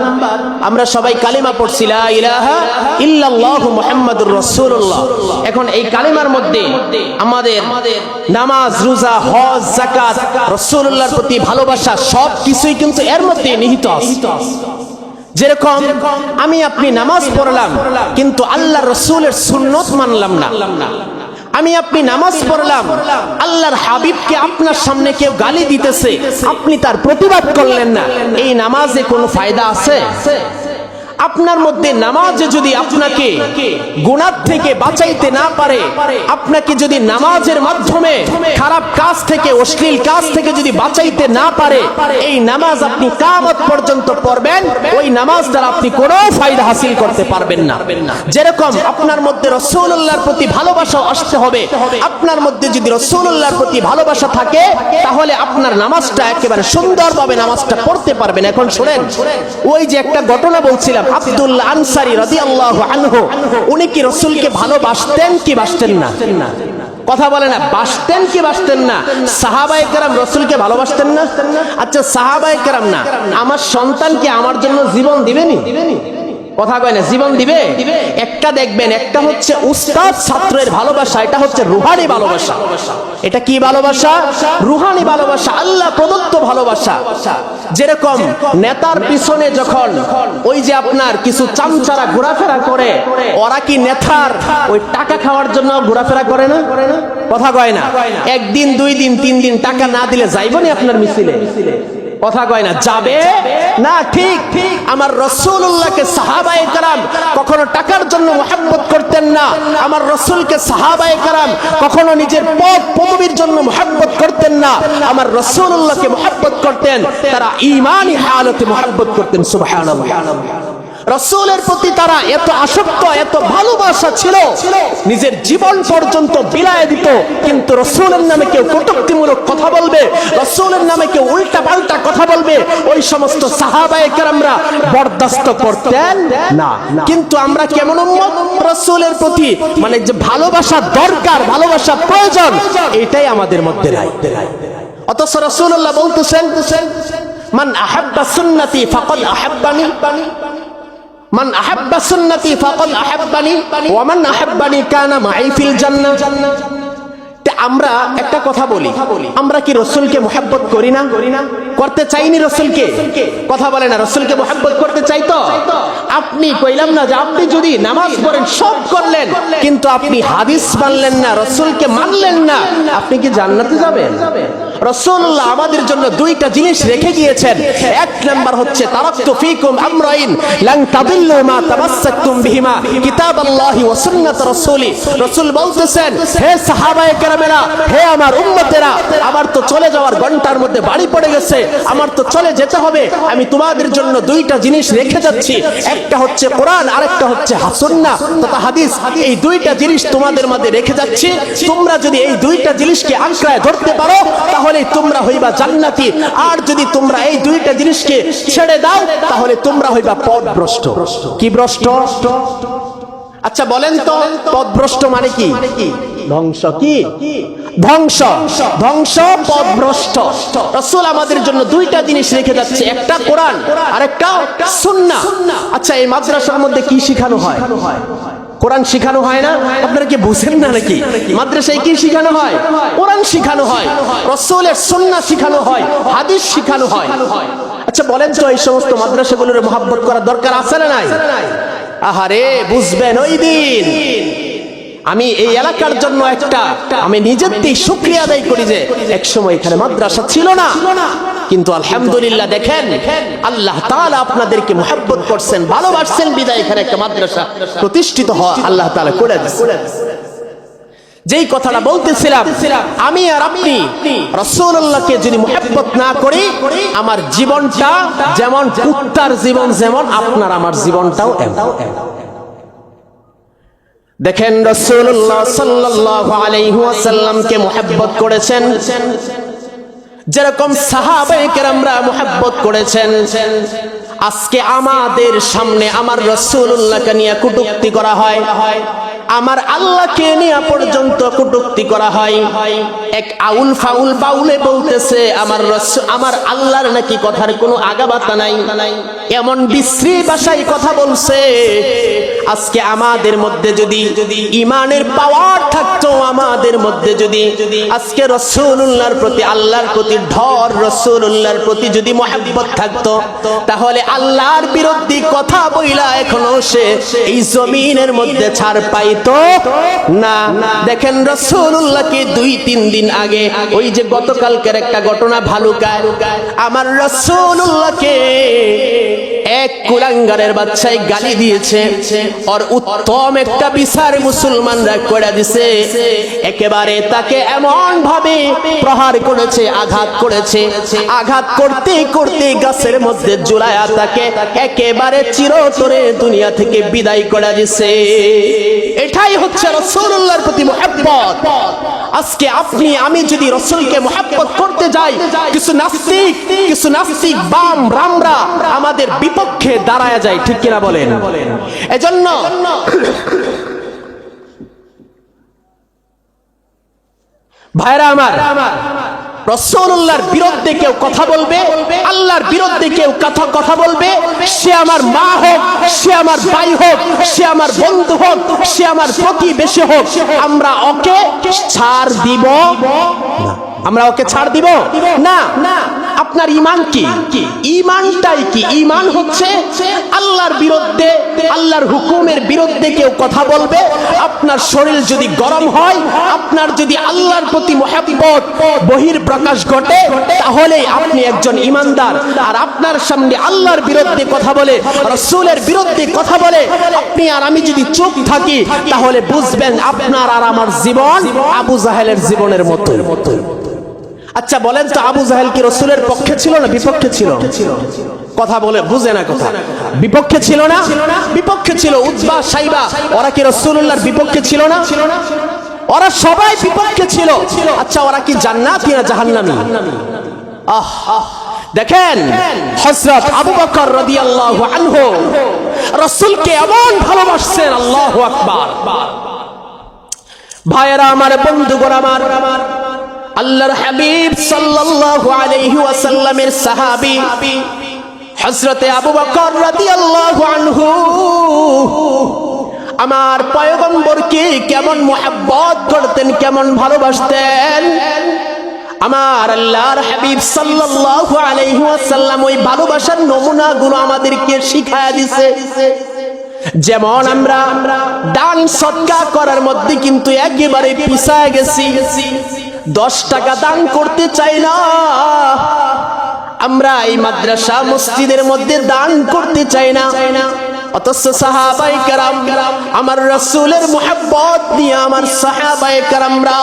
আমরা সবাই কালিমা পড়ছি লা ইলাহা ইল্লাল্লাহু মুহাম্মাদুর রাসূলুল্লাহ। এখন এই কালিমার মধ্যে আমাদের নামাজ, রোজা, হজ, যাকাত, রাসূলুল্লাহর প্রতি ভালোবাসা সব কিছুই কিন্তু এর মধ্যে নিহিত আছে। যেরকম আমি আপনি নামাজ পড়লাম কিন্তু আল্লাহর রাসূলের সুন্নাত মানলাম না, আমি আপনি নামাজ পড়লাম, আল্লাহর হাবিবকে আপনার সামনে কেউ গালি দিতেছে, আপনি তার প্রতিবাদ করলেন না, এই নামাজে কোনো ফায়দা আছে? আপনার মধ্যে নামাজে যদি আপনাকে গুনাহ থেকে বাঁচাইতে না পারে, আপনাকে যদি নামাজের মাধ্যমে খারাপ কাজ থেকে, অশ্লীল কাজ থেকে যদি বাঁচাইতে না পারে, এই নামাজ আপনি কিয়ামত পর্যন্ত পড়বেন, ওই নামাজ দ্বারা আপনি কোনো ফায়দা হাসিল করতে পারবেন না। যেরকম আপনার মধ্যে রাসূলুল্লাহর প্রতি ভালোবাসা আসতে হবে। আপনার মধ্যে যদি রাসূলুল্লাহর প্রতি ভালোবাসা থাকে তাহলে আপনার নামাজটা একেবারে সুন্দরভাবে নামাজটা পড়তে পারবেন। এখন শুনেন, ওই যে একটা ঘটনা বলছিলাম, আব্দুল্লাহ আনসারী রাদিয়াল্লাহু আনহু, উনি কি রাসূলকে ভালোবাসতেন কি বাসতেন না? কথা বলে না, বাসতেন কি বাসতেন না? সাহাবায়ে কেরাম রাসূলকে ভালোবাসতেন না? আচ্ছা সাহাবায়ে কেরাম না, আমার সন্তান কি আমার জন্য জীবন দিবেনি? কথা কয় না, জীবন দিবে। একটা দেখবেন, একটা হচ্ছে উস্তাদ ছাত্রের ভালোবাসা, এটা হচ্ছে রুহানি ভালোবাসা। এটা কি ভালোবাসা? রুহানি ভালোবাসা, আল্লাহ প্রদত্ত ভালোবাসা। যেরকম নেতার পিছনে যখন ওই যে আপনার কিছু চামচারা ঘোরাফেরা করে, ওরা কি নেতার ওই টাকা খাওয়ার জন্য ঘোরাফেরা করে না? কথা কয় না, একদিন, দুই দিন, তিন দিন টাকা না দিলে যাইবনি আপনার মিছিলে? কথা কয় না, যাবে না। ঠিক আমার রাসূলুল্লাহকে সাহাবায়ে কেরাম কখনো টাকার জন্য মুহাব্বত করতেন না। আমার রাসূলকে সাহাবায়ে কেরাম কখনো নিজের পদ পদবীর জন্য মুহাব্বত করতেন না। আমার রাসূলুল্লাহকে মুহাব্বত করতেন, তারা ঈমানি হালতে মুহাব্বত করতেন। সুবহানাল্লাহ। রাসূলের প্রতি তারা এত আসক্ত, এত ভালোবাসা ছিল, নিজের জীবন পর্যন্ত বিলায় দিত। কিন্তু রাসূলের নামে কেউ কটূক্তিমূলক কথা বলবে, রাসূলের নামে কেউ উল্টা পাল্টা কথা বলবে, ওই সমস্ত সাহাবায়ে কেরামরা বরদাস্ত করতেন না। কিন্তু আমরা কেমন উম্মত? রাসূলের প্রতি মানে যে ভালোবাসা দরকার, ভালোবাসা প্রয়োজন, এটাই আমাদের মধ্যে নাই। অথচ রাসূলুল্লাহ বলতেছেন, মান আহাব্বা সুন্নতি ফাকাদ আহাব্বানি, মান আহাব্বা সুন্নতি ফাকাদ আহাব্বানি ওয়া মান আহাব্বানি কানা মাই ফিল জান্নাহ। আমরা একটা কথা বলি, আমরা কি রাসূলকে মুহাব্বত করি না? করতে চাইনি রাসূলকে? কথা বলে না, রাসূলকে মুহাব্বত করতে চাই তো? আপনি কইলাম না যে আপনি যদি নামাজ পড়েন, সব করলেন, কিন্তু আপনি হাদিস মানলেন না, রাসূলকে মানলেন না, আপনি কি জান্নাতে যাবেন? রাসূলুল্লাহ আমাদের জন্য দুইটা জিনিস রেখে গিয়েছেন। এক নাম্বার হচ্ছে তারাকতু ফীকুম আমরাইন লান তাদিল্লু মা তামাসসাকতুম বিহিমা কিতাবাল্লাহি ওয়া সুন্নাত রাসূলি। রাসূল বলতেছেন, হে সাহাবায়ে কেরামেরা, হে আমার উম্মতেরা, আমার তো চলে যাওয়ার ঘন্টার মধ্যে বাড়ি পড়ে গেছে, আমার তো চলে যেতে হবে, আমি তোমাদের জন্য দুইটা জিনিস রেখে যাচ্ছি, একটা হচ্ছে কোরআন, আরেকটা হচ্ছে সুন্নাহ তথা হাদিস। এই দুইটা জিনিস তোমাদের মধ্যে রেখে যাচ্ছি, তোমরা যদি এই দুইটা জিনিসকে আঁকড়ায় ধরতে পারো তাহলে তোমরা হইবা জান্নাতি, আর যদি তোমরা এই দুইটা জিনিসকে ছেড়ে দাও তাহলে তোমরা হইবা পথভ্রষ্ট। কি ভ্রষ্ট? আচ্ছা বলেন তো পথভ্রষ্ট মানে কি? ধ্বংস। কি ধ্বংস? ধ্বংস, পথভ্রষ্ট। রাসূল আমাদের জন্য দুইটা জিনিস রেখে যাচ্ছে, একটা কোরআন আর একটা সুন্নাহ। আচ্ছা এই মাদ্রাসার মধ্যে কি শেখানো হয়? কোরআন শেখানো হয় না? আপনারা কি বুঝেন না নাকি? মাদ্রাসায় কি শেখানো হয়? কোরআন শেখানো হয়, রাসূলের সুন্নাহ শেখানো হয়, হাদিস শেখানো হয়। আচ্ছা বলেন তো এই সমস্ত মাদ্রাসাগুলোর মহব্বত করার দরকার আছে না নাই? আহারে বুঝবেন ওই দিন। আমি এই এলাকার জন্য আমি নিজেরই শুকরিয়া আদায় করি যে একসময় এখানে মাদ্রাসা ছিল না, কিন্তু আলহামদুলিল্লাহ দেখেন আল্লাহ তাআলা আপনাদেরকে মহব্বত করছেন, ভালোবাসছেন, বিদায় এখানে একটা মাদ্রাসা প্রতিষ্ঠিত হওয়া আল্লাহ তাআলা করে দিয়েছেন। যেই কথাটা বলতেছিলাম, আমি আর আপনি রাসূলুল্লাহকে যদি মহব্বত না করি, আমার জীবনটা যেমন কুত্তার জীবন, যেমন আপনার আমার জীবনটাও এমন। দেখেন রাসূলুল্লাহ সাল্লাল্লাহু আলাইহি ওয়াসাল্লামকে মহব্বত করেছেন যেরকম সাহাবায়ে কেরামরা মহব্বত করেছেন। আজকে আমাদের সামনে আমার রাসূলুল্লাহকে নিয়ে কটূক্তি করা হয়, আমার আল্লাহকে নিয়ে পর্যন্ত কটূক্তি করা হয়। এক আউল ফাউল বাউলে বলতেছে আমার আল্লাহর নাকি কথার কোনো আগাবাতা নাই, এমন বিশ্রী ভাষায় কথা বলছে। আজকে আমাদের মধ্যে যদি ঈমানের পাওয়ার থাকতো, আমাদের মধ্যে যদি আজকে রাসূলুল্লাহর প্রতি, আল্লাহর প্রতি ঢর, রাসূলুল্লাহর প্রতি যদি মহব্বত থাকতো, তাহলে আল্লাহর বিরুদ্ধে কথা বইলা এখনো সে এই জমিনের মধ্যে ছাড় পাইতো না। দেখেন রাসূলুল্লাহকে 2-3 দিন আগে, ওই যে গতকালকের একটা ঘটনা ভালুকায়, আমার রাসূলুল্লাহকে এক কুলাঙ্গারের বাচ্চায় গালি দিয়েছে, আর উত্তম একটা বিচার মুসলমানরা করে দিছে। একেবারে তাকে এমন ভাবে প্রহার করেছে, আঘাত করেছে, আঘাত করতে করতে গাছের মধ্যে ঝুলায়া তাকে একেবারে চিরতরে দুনিয়া থেকে বিদায় করে দিছে। এটাই হচ্ছে রাসূলুল্লাহর প্রতি মহব্বত। আজকে আপনি আমি যদি রাসূলকে মহব্বত করতে যাই, কিছু নাস্তিক বাম রামরা আমাদের বিপক্ষে দাঁড়ায় যায়, ঠিক কিনা বলেন? এজন্য ভাইরা আমার, রাসূলুল্লাহর বিরুদ্ধে কেউ কথা বলবে, আল্লাহর বিরুদ্ধে কেউ কথা বলবে, সে আমার মা হোক, সে আমার ভাই হোক, সে আমার বন্ধু হোক, সে আমার প্রতিবেশী হোক, আমরা ওকে ছাড় দিব না। আমরা ওকে ছাড় দিব না। আপনার ঈমান কি? ঈমানটাই কি? ঈমান হচ্ছে আল্লাহর বিরুদ্ধে, আল্লাহর হুকুমের বিরুদ্ধে কেউ কথা বলবে, আপনার শরীর যদি গরম হয়, আপনার যদি আল্লাহর প্রতি মহব্বত বহির প্রকাশ ঘটে, তাহলে আপনি একজন ঈমানদার। আর আপনার সামনে আল্লাহর বিরুদ্ধে কথা বলে, রাসূলের বিরুদ্ধে কথা বলে, আপনি আর আমি যদি চুপ থাকি, তাহলে বুঝবেন আপনার আর আমার জীবন আবু জাহেলের জীবনের মতো। আচ্ছা বলেন তো, আবু জাহেল কি রাসূলের পক্ষে ছিল না বিপক্ষে ছিল? কথা বলে বুঝে না কথা। বিপক্ষে ছিল না? বিপক্ষে ছিল। উতবা সাইবা ওরা কি রাসূলুল্লাহর বিপক্ষে ছিল না? ওরা সবাই বিপক্ষে ছিল। আচ্ছা ওরা কি জান্নাতি না জাহান্নামী? দেখেন হযরত আবু বকর রাদিয়াল্লাহু আনহু রাসূলকে এমন ভালোবাসছেন, আল্লাহু আকবার। ভাইয়েরা আমার, বন্ধুগণ আমার, আল্লাহর হাবিব সাল্লাল্লাহু আলাইহি ওয়াসাল্লামের সাহাবী হযরতে আবু বকর রাদিয়াল্লাহু আনহু আমার পয়গম্বরকে কেমন মহব্বত করতেন, কেমন ভালোবাসতেন। আমার আল্লাহর হাবিব সাল্লাল্লাহু আলাইহি ওয়াসাল্লাম ওই ভালোবাসার নমুনাগুলো আমাদেরকে শিখায়া দিয়েছে। যেমন আমরা দান সদকা করার মধ্যে কিন্তু একেবারে পিছায় গেছি। 10 টাকা দান করতে চাই না, আমরা এই মাদ্রাসা মসজিদের মধ্যে দান করতে চাই না। অথচ সাহাবায়ে কেরাম আমার রাসূলের মুহাব্বত নিয়ে আমার সাহাবায়ে কেরামরা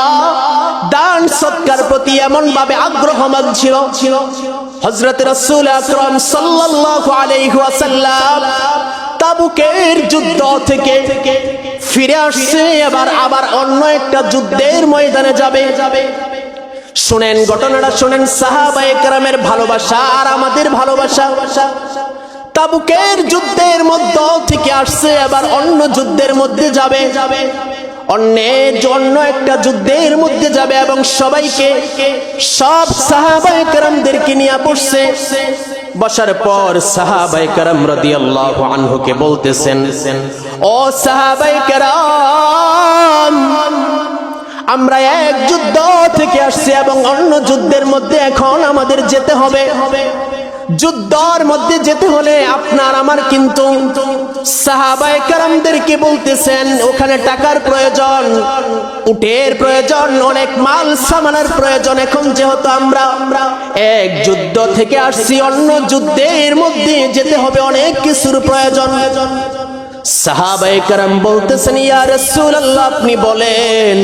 দান সদকার প্রতি এমন ভাবে আগ্রহমান ছিল। হযরত রাসূল আকরাম সাল্লাল্লাহু আলাইহি ওয়াসাল্লাম তাবুকের যুদ্ধ থেকে ফিরে আসছে, আবার অন্য একটা যুদ্ধের ময়দানে যাবে। শুনেন ঘটনাটা, শুনেন সাহাবায়ে কেরামের ভালোবাসা আর আমাদের ভালোবাসা। তাবুকের যুদ্ধের মধ্য থেকে আসছে, আবার অন্য যুদ্ধের মধ্যে যাবে, অন্য একটা যুদ্ধের মধ্যে যাবে, এবং সবাইকে সব সাহাবায়ে কেরামদেরকে নিয়ে বসছে। বসার পর সাহাবায়ে কেরাম রাদিয়াল্লাহু আনহুকে বলতেছেন, ও সাহাবায়ে কেরাম, আমরা এক যুদ্ধ থেকে আসছি এবং অন্য যুদ্ধের মধ্যে এখন আমাদের যেতে হবে। যুদ্ধের মধ্যে যেতে হলে আপনার আমার কিন্তু সাহাবায়ে কেরামদেরকে বলতেছেন ওখানে টাকার প্রয়োজন, উটের প্রয়োজন, অনেক মাল সামানের প্রয়োজন। এখন যেহেতু আমরা এক যুদ্ধ থেকে আসছি, অন্য যুদ্ধের মধ্যে যেতে হবে, অনেক কিছুর প্রয়োজন। সাহাবায়ে কেরাম বলতেছেন, ইয়া রাসূলুল্লাহ, আপনি বলেন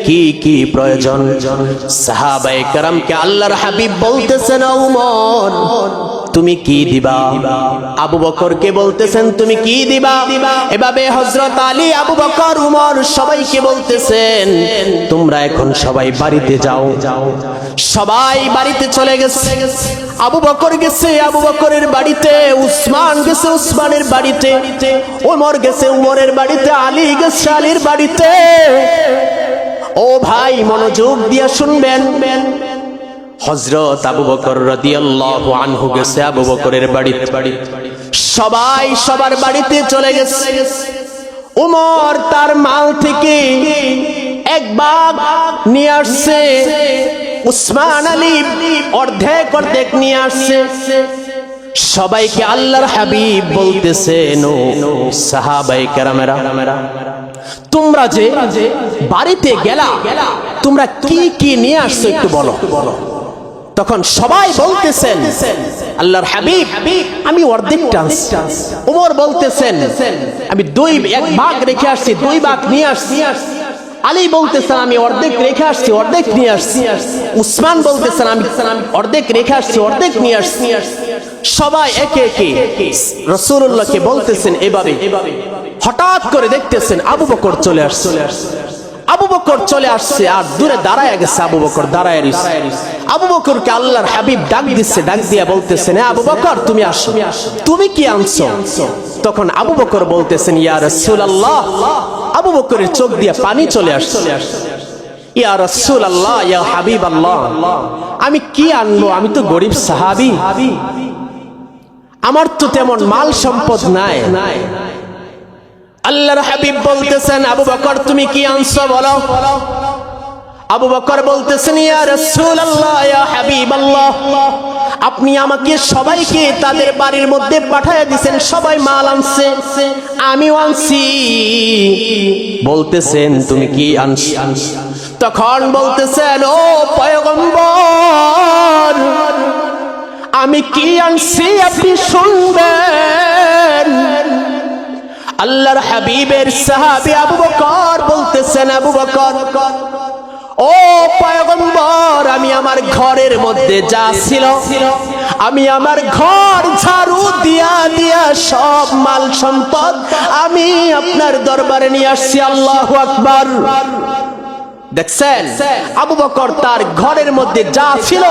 কি কি প্রয়োজন? সাহাবায়ে কেরামকে আল্লাহর হাবিব বলতেছেন, ওমর তুমি কি দিবা? আবু বকরকে বলতেছেন তুমি কি দিবা? এভাবে হযরত আলী, আবু বকর, উমর সবাইকে বলতেছেন তোমরা এখন সবাই বাড়িতে যাও। সবাই বাড়িতে চলে গেছে। আবু বকর গেছে আবু বকরের বাড়িতে, উসমান গেছে উসমানের বাড়িতে, ওমর গেছে উমরের বাড়িতে, আলী গেছে আলীর বাড়িতে। ও ভাই, মনোযোগ দিয়ে শুনবেন। হযরত আবু বকর রাদিয়াল্লাহু আনহু গেছে আবু বকরের বাড়িতে, সবাই সবার বাড়িতে চলে গেছে। উমর তার মাল থেকে এক ভাগ নিয়ে আসছে, উসমান আলী অর্ধেক অর্ধেক নিয়ে আসছে। সবাইকে আল্লাহর হাবিব বলতেছেন, ও সাহাবায়ে কেরামেরা, তোমরা যে বাড়িতে গেলা, তোমরা কি কি নিয়ে আসছো একটু বলো। তখন সবাই বলতেছেন, আল্লাহর হাবিব আমি অর্ধেকটা আনছি। ওমর বলতেছেন আমি এক ভাগ রেখে আসছি, 2 ভাগ নিয়ে আসছি। আলী বলতেছেন আমি অর্ধেক রেখে আসছি, অর্ধেক নিয়ে আসছি। উসমান বলতেছেন আমি অর্ধেক রেখে আসছি, অর্ধেক নিয়ে আসছি। সবাই একে একে রাসূলুল্লাহকে বলতেছেন এভাবে। হঠাৎ করে দেখতেছেন আবু বকর চলে আসছে। আবু বকর চলে আসছে আর দূরে দাঁড়ায় গেছে। আবু বকর দাঁড়ায় রইছে। আবু বকরকে আল্লাহর হাবিব ডাক দিচ্ছে, ডাক দিয়া বলতেছেন, আবু বকর তুমি আসো, তুমি কি আনছো? তখন আবু বকর বলতেছেন, ইয়া রাসূলুল্লাহ। আবু বকরের চোখ দিয়ে পানি চলে আসছে। ইয়া রাসূলুল্লাহ, ইয়া হাবিবাল্লাহ, আমি কি আনবো? আমি তো গরিব সাহাবী, আমার তো তেমন মাল সম্পদ নাই। আল্লাহর হাবিব বলতেছেন, আবু বকর তুমি কি আনছো বলো। আবু বকর বলতেছেন, ইয়া রাসূলুল্লাহ, ইয়া হাবিবাল্লাহ, আপনি আমাকে সবাইকে তাদের বাড়ির মধ্যে পাঠিয়ে দিবেন, সবাই মাল আনছে, আমিও আনছি। বলতেছেন তুমি কি আনছো? তখন বলতেছেন, ও পয়গম্বর, আমি কি আনছি আপনি শুনবেন। আল্লাহর হাবিবের সাহাবী আবু বকর বলতেছেন, আবু বকর ও পয়গম্বর, আমি আমার ঘরের মধ্যে যা ছিল, আমি আমার ঘর ঝাড়ু দিয়া দিয়া সব মাল সম্পদ আমি আপনার দরবারে নিয়ে আসছি। আল্লাহু আকবার। দেখছেন আবু বকর তার ঘরের মধ্যে যা ছিল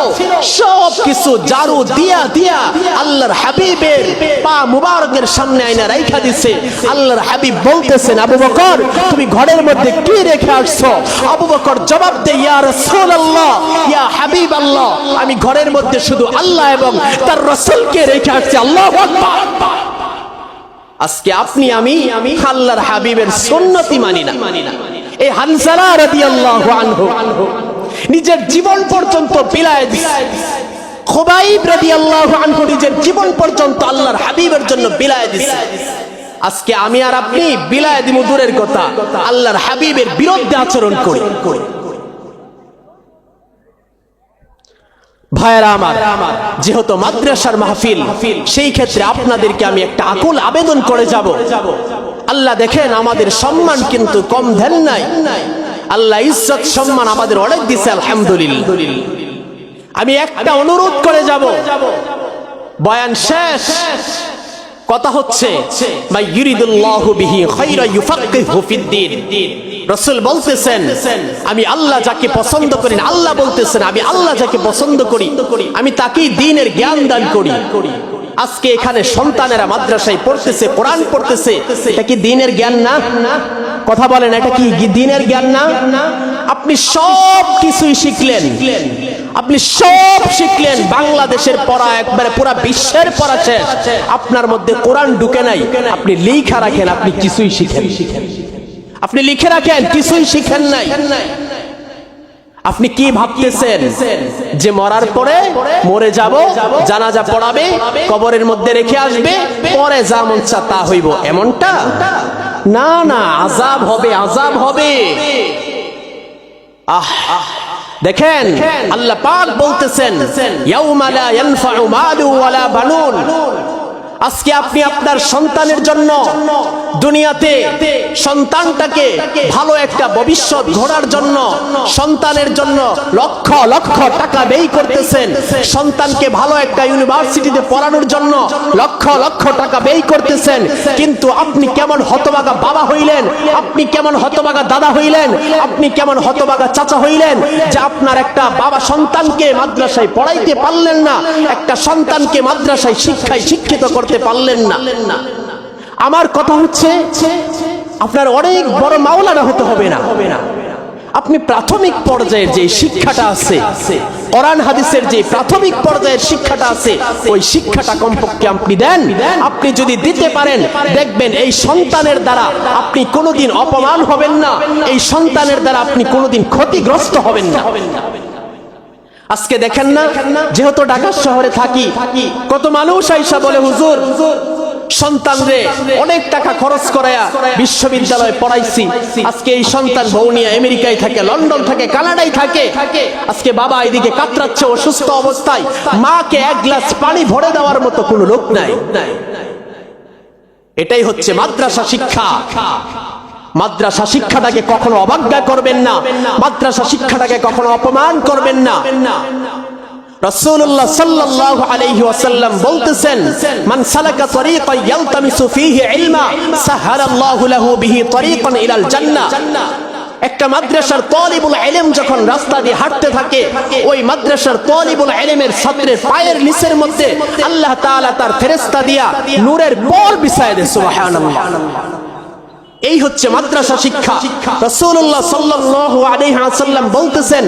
সব কিছু ঝাড়ু দিয়া দিয়া আল্লাহর হাবিবের পা মুবারকের সামনে আয়না রাইখা দিছে। আল্লাহর হাবিব বলতেছেন, আবু বকর তুমি ঘরের মধ্যে কি রেখে আসছো? আবু বকর জবাব দেয়, ইয়া রাসূলুল্লাহ, ইয়া হাবিবাল্লাহ, আমি ঘরের মধ্যে শুধু আল্লাহ এবং তার রাসূলকে রেখে আসছি। আল্লাহু আকবার। আজকে আপনি আমি আল্লাহর হাবিবের সুন্নতি মানি না। এই হানজালা রাদিয়াল্লাহু আনহু নিজের জীবন পর্যন্ত বিলায় দিয়েছে। খুবাইব রাদিয়াল্লাহু আনহু নিজের জীবন পর্যন্ত আল্লাহর হাবিবের জন্য বিলায় দিয়েছে। আজকে আমি আর আপনি বিলায় দিব দূরের কথা, আল্লাহর হাবিবের বিরুদ্ধে আচরণ করি। ভাইরা আমার, যেহেতু মাদ্রাসার মাহফিল, সেই ক্ষেত্রে আপনাদেরকে আমি একটা আকুল আবেদন করে যাব। আল্লাহ দেখেন আমাদের সম্মান কিন্তু কম দেন নাই। আল্লাহ ইজ্জত সম্মান আমাদের অনেক দিয়েছে, আলহামদুলিল্লাহ। আমি একটা অনুরোধ করে যাব, বয়ান শেষ, কথা হচ্ছে মাই ইউরিদুল্লাহু বিহি খায়রা ইউফাক্কিহু ফিদ্দীন। রাসূল বলতেছেন আমি আল্লাহ যাকে পছন্দ করি, আল্লাহ বলতেছেন আমি আল্লাহ যাকে পছন্দ করি আমি তাকেই দ্বীনের জ্ঞান দান করি। আজকে এখানে সন্তানেরা মাদ্রাসায় পড়তেছে, কোরআন পড়তেছে, এটা কি দ্বীনের জ্ঞান না? কথা বলেন, এটা কি দ্বীনের জ্ঞান না? আপনি সব কিছুই শিখলেন, আপনি সব শিখলেন, বাংলাদেশের পড়া একবারে পুরা বিশ্বের পড়া শেষ, আপনার মধ্যে কোরআন ঢুকে নাই। আপনি লিখা রাখেন, আপনি কিছুই শিখেন, আপনি লিখে রাখেন, কিছুই শিখেন নাই। আপনি কি ভাবতেছেন যে মরার পরে মরে যাব, জানাজা পড়াবে, কবরের মধ্যে রেখে আসবে, পরে যা মন চা তা হইব, এমনটা না, না, আযাব হবে, আযাব হবে। দেখেন আল্লাহ পাক বলতেছেন, ইয়াউমা লা ইয়ানফাউ মালু ওয়ালা বানুন। আজকে আপনি আপনার সন্তানের জন্য দুনিয়াতে সন্তানটাকে ভালো একটা ভবিষ্যৎ গড়ার জন্য সন্তানের জন্য লক্ষ লক্ষ টাকা ব্যয় করতেছেন, সন্তানকে ভালো একটা ইউনিভার্সিটিতে পড়ানোর জন্য লক্ষ লক্ষ টাকা ব্যয় করতেছেন, কিন্তু আপনি কেমন হতভাগা বাবা হইলেন, আপনি কেমন হতভাগা দাদা হইলেন, আপনি কেমন হতভাগা চাচা হইলেন যে আপনার একটা বাবা সন্তানকে মাদ্রাসায় পড়াইতে পারলেন না, একটা সন্তানকে মাদ্রাসায় শিক্ষিত করতে পারলেন না। আমার কথা হচ্ছে, আপনার অনেক বড় মাওলানা হতে হবে না, আপনি প্রাথমিক পর্যায়ের যে শিক্ষাটা আছে, কোরআন হাদিসের যে প্রাথমিক পর্যায়ের শিক্ষাটা আছে, ওই শিক্ষাটা কমপক্ষে আপনি দেন। আপনি যদি দিতে পারেন, দেখবেন এই সন্তানের দ্বারা আপনি কোনোদিন অপমান হবেন না, এই সন্তানের দ্বারা আপনি কোনোদিন ক্ষতিগ্রস্ত হবেন না। আজকে দেখেন না, যেহেতু ঢাকা শহরে থাকি, কত মানুষ আইসা বলে, হুজুর সন্তানরে অনেক টাকা খরচ করায়া বিশ্ববিদ্যালয়ে পড়াইছি, আজকে এই সন্তান বউ নিয়ে আমেরিকায় থাকে, লন্ডন থাকে, কানাডায় থাকে, আজকে বাবা এদিকে কাতরাচ্ছে অসুস্থ অবস্থায়, মাকে এক গ্লাস পানি ভরে দেওয়ার মতো কোনো লোক নাই। এটাই হচ্ছে মাদ্রাসা শিক্ষা। মাদ্রাসা শিক্ষাটাকে কখনো অবজ্ঞা করবেন না, মাদ্রাসা শিক্ষাটাকে কখনো অপমান করবেন না। রাসূলুল্লাহ সাল্লাল্লাহু আলাইহি ওয়াসাল্লাম বলতেছেন, মান সালাকা তরিকান ইয়ালতামিসু ফীহি ইলমা সাহালাল্লাহু লাহু বিহি তরিকান ইলাল জান্নাহ। একটা মাদ্রাসার তালিবুল ইলম যখন রাস্তা দিয়ে হাঁটতে থাকে, ওই মাদ্রাসার তালিবুল ইলমের ছাত্রের পায়ের নিচের মধ্যে আল্লাহ তাআলা তার ফেরেশতা দিয়া নূরের পল বিছায় দেয়। সুবহানাল্লাহ। এই হচ্ছে মাদ্রাসা শিক্ষা। রাসূলুল্লাহ সাল্লাল্লাহু আলাইহি ওয়াসাল্লাম বলতেছেন,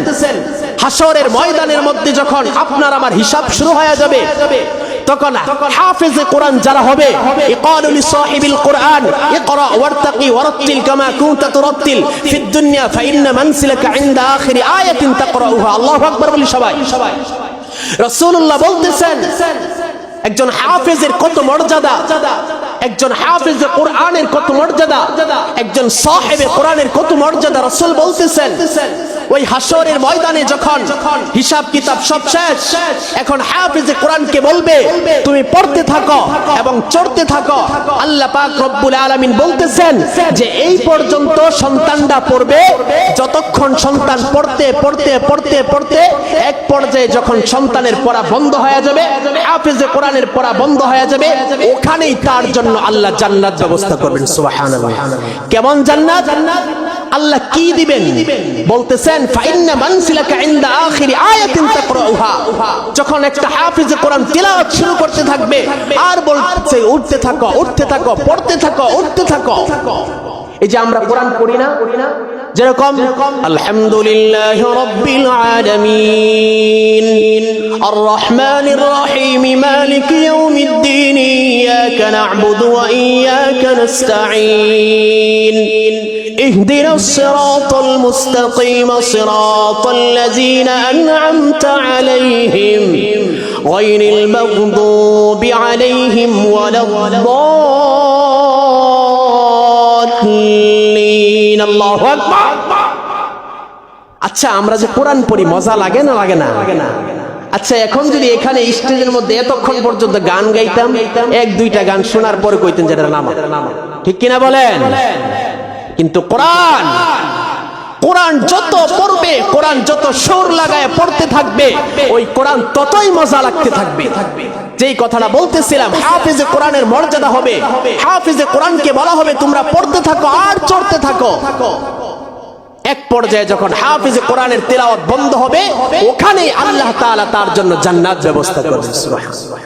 হাশরের ময়দানের মধ্যে যখন আপনার আমার হিসাব শুরু হয়ে যাবে, তখন হাফেজে কোরআন যারা হবে, ইকালু লিসাহিবিল কোরআন ইকরা ওয়ারতাকি ওয়ারাতিল কামা কুনতা তুরাতিল ফিদ দুনিয়া ফাইন্না মানসিলাকা ইনদা আখিরি আয়াতিন তাকরাউহা। আল্লাহু আকবার বলি সবাই। রাসূলুল্লাহ বলতেছেন, একজন হাফেজের কত মর্যাদা, একজন হাফেজে কোরআনের কত মর্যাদা, একজন সাহেবে কোরআনের কত মর্যাদা। রাসূল বলতেছেন, ওই হাশরের ময়দানে যখন হিসাব কিতাব সব শেষ, এখন হাফেজে কোরআনকে বলবে, তুমি পড়তে থাকো এবং চড়তে থাকো। আল্লাহ পাক রব্বুল আলামিন বলতেছেন যে এই পর্যন্ত সন্তানরা পড়বে, যতক্ষণ সন্তান পড়তে পড়তে পড়তে পড়তে এক পর্যায়ে যখন সন্তানের পড়া বন্ধ হয়ে যাবে, হাফেজে কোরআনের পড়া বন্ধ হয়ে যাবে, ওখানেই তার জন্য আল্লাহ জান্নাত ব্যবস্থা করবেন। সুবহানাল্লাহ। কেমন জান্নাত? আল্লাহ কি দিবেন? বলতেছেন, ফাইন্না মানসিলাকা ইনদা আখিরি আয়াতিন তাকরাউহা। যখন একটা হাফেজে কোরআন তিলাওয়াত শুরু করতে থাকবে, আর বলছে উঠতে থাকো, উঠতে থাকো, পড়তে থাকো, উঠতে থাকো। এই যে আমরা কোরআন পড়ি না, যেরকম আলহামদুলিল্লাহি রাব্বিল আলামিন আর রহমানির রহিম মালিকি ইয়াউমিদ্দিন ইয়াকা না'বুদু ওয়া ইয়াকা নাস্তাঈন ইহদিনাস সিরাতাল মুস্তাকিম সিরাতাল লাযীনা আন'আমতা আলাইহিম গায়রিল মাগদুবি আলাইহিম ওয়ালাদ-দাল্লিন। আল্লাহু আকবার। আচ্ছা, আমরা যে কোরআন পড়ি মজা লাগে না, লাগে না? আচ্ছা, এখন যদি এখানে স্টেজের মধ্যে এতক্ষণ পর্যন্ত গান গাইতাম, এক দুইটা গান শোনার পরে কইতেন যেটা নামা, ঠিক কিনা বলেন? কিন্তু কোরআন, কোরআন যত পড়বে, কোরআন যত সুর লাগায় পড়তে থাকবে, ওই কোরআন ততই মজা লাগতে থাকবে। যেই কথাটা বলতেছিলাম, হাফেজে কোরআনের মর্যাদা হবে, হাফেজে কোরআনকে বলা হবে তোমরা পড়তে থাকো আর চড়তে থাকো। এক পর্যায়ে যখন হাফেজে কোরআনের তিলাওয়াত বন্ধ হবে, ওখানেই আল্লাহ তাআলা তার জন্য জান্নাত ব্যবস্থা করবেন। সুবহানাল্লাহ।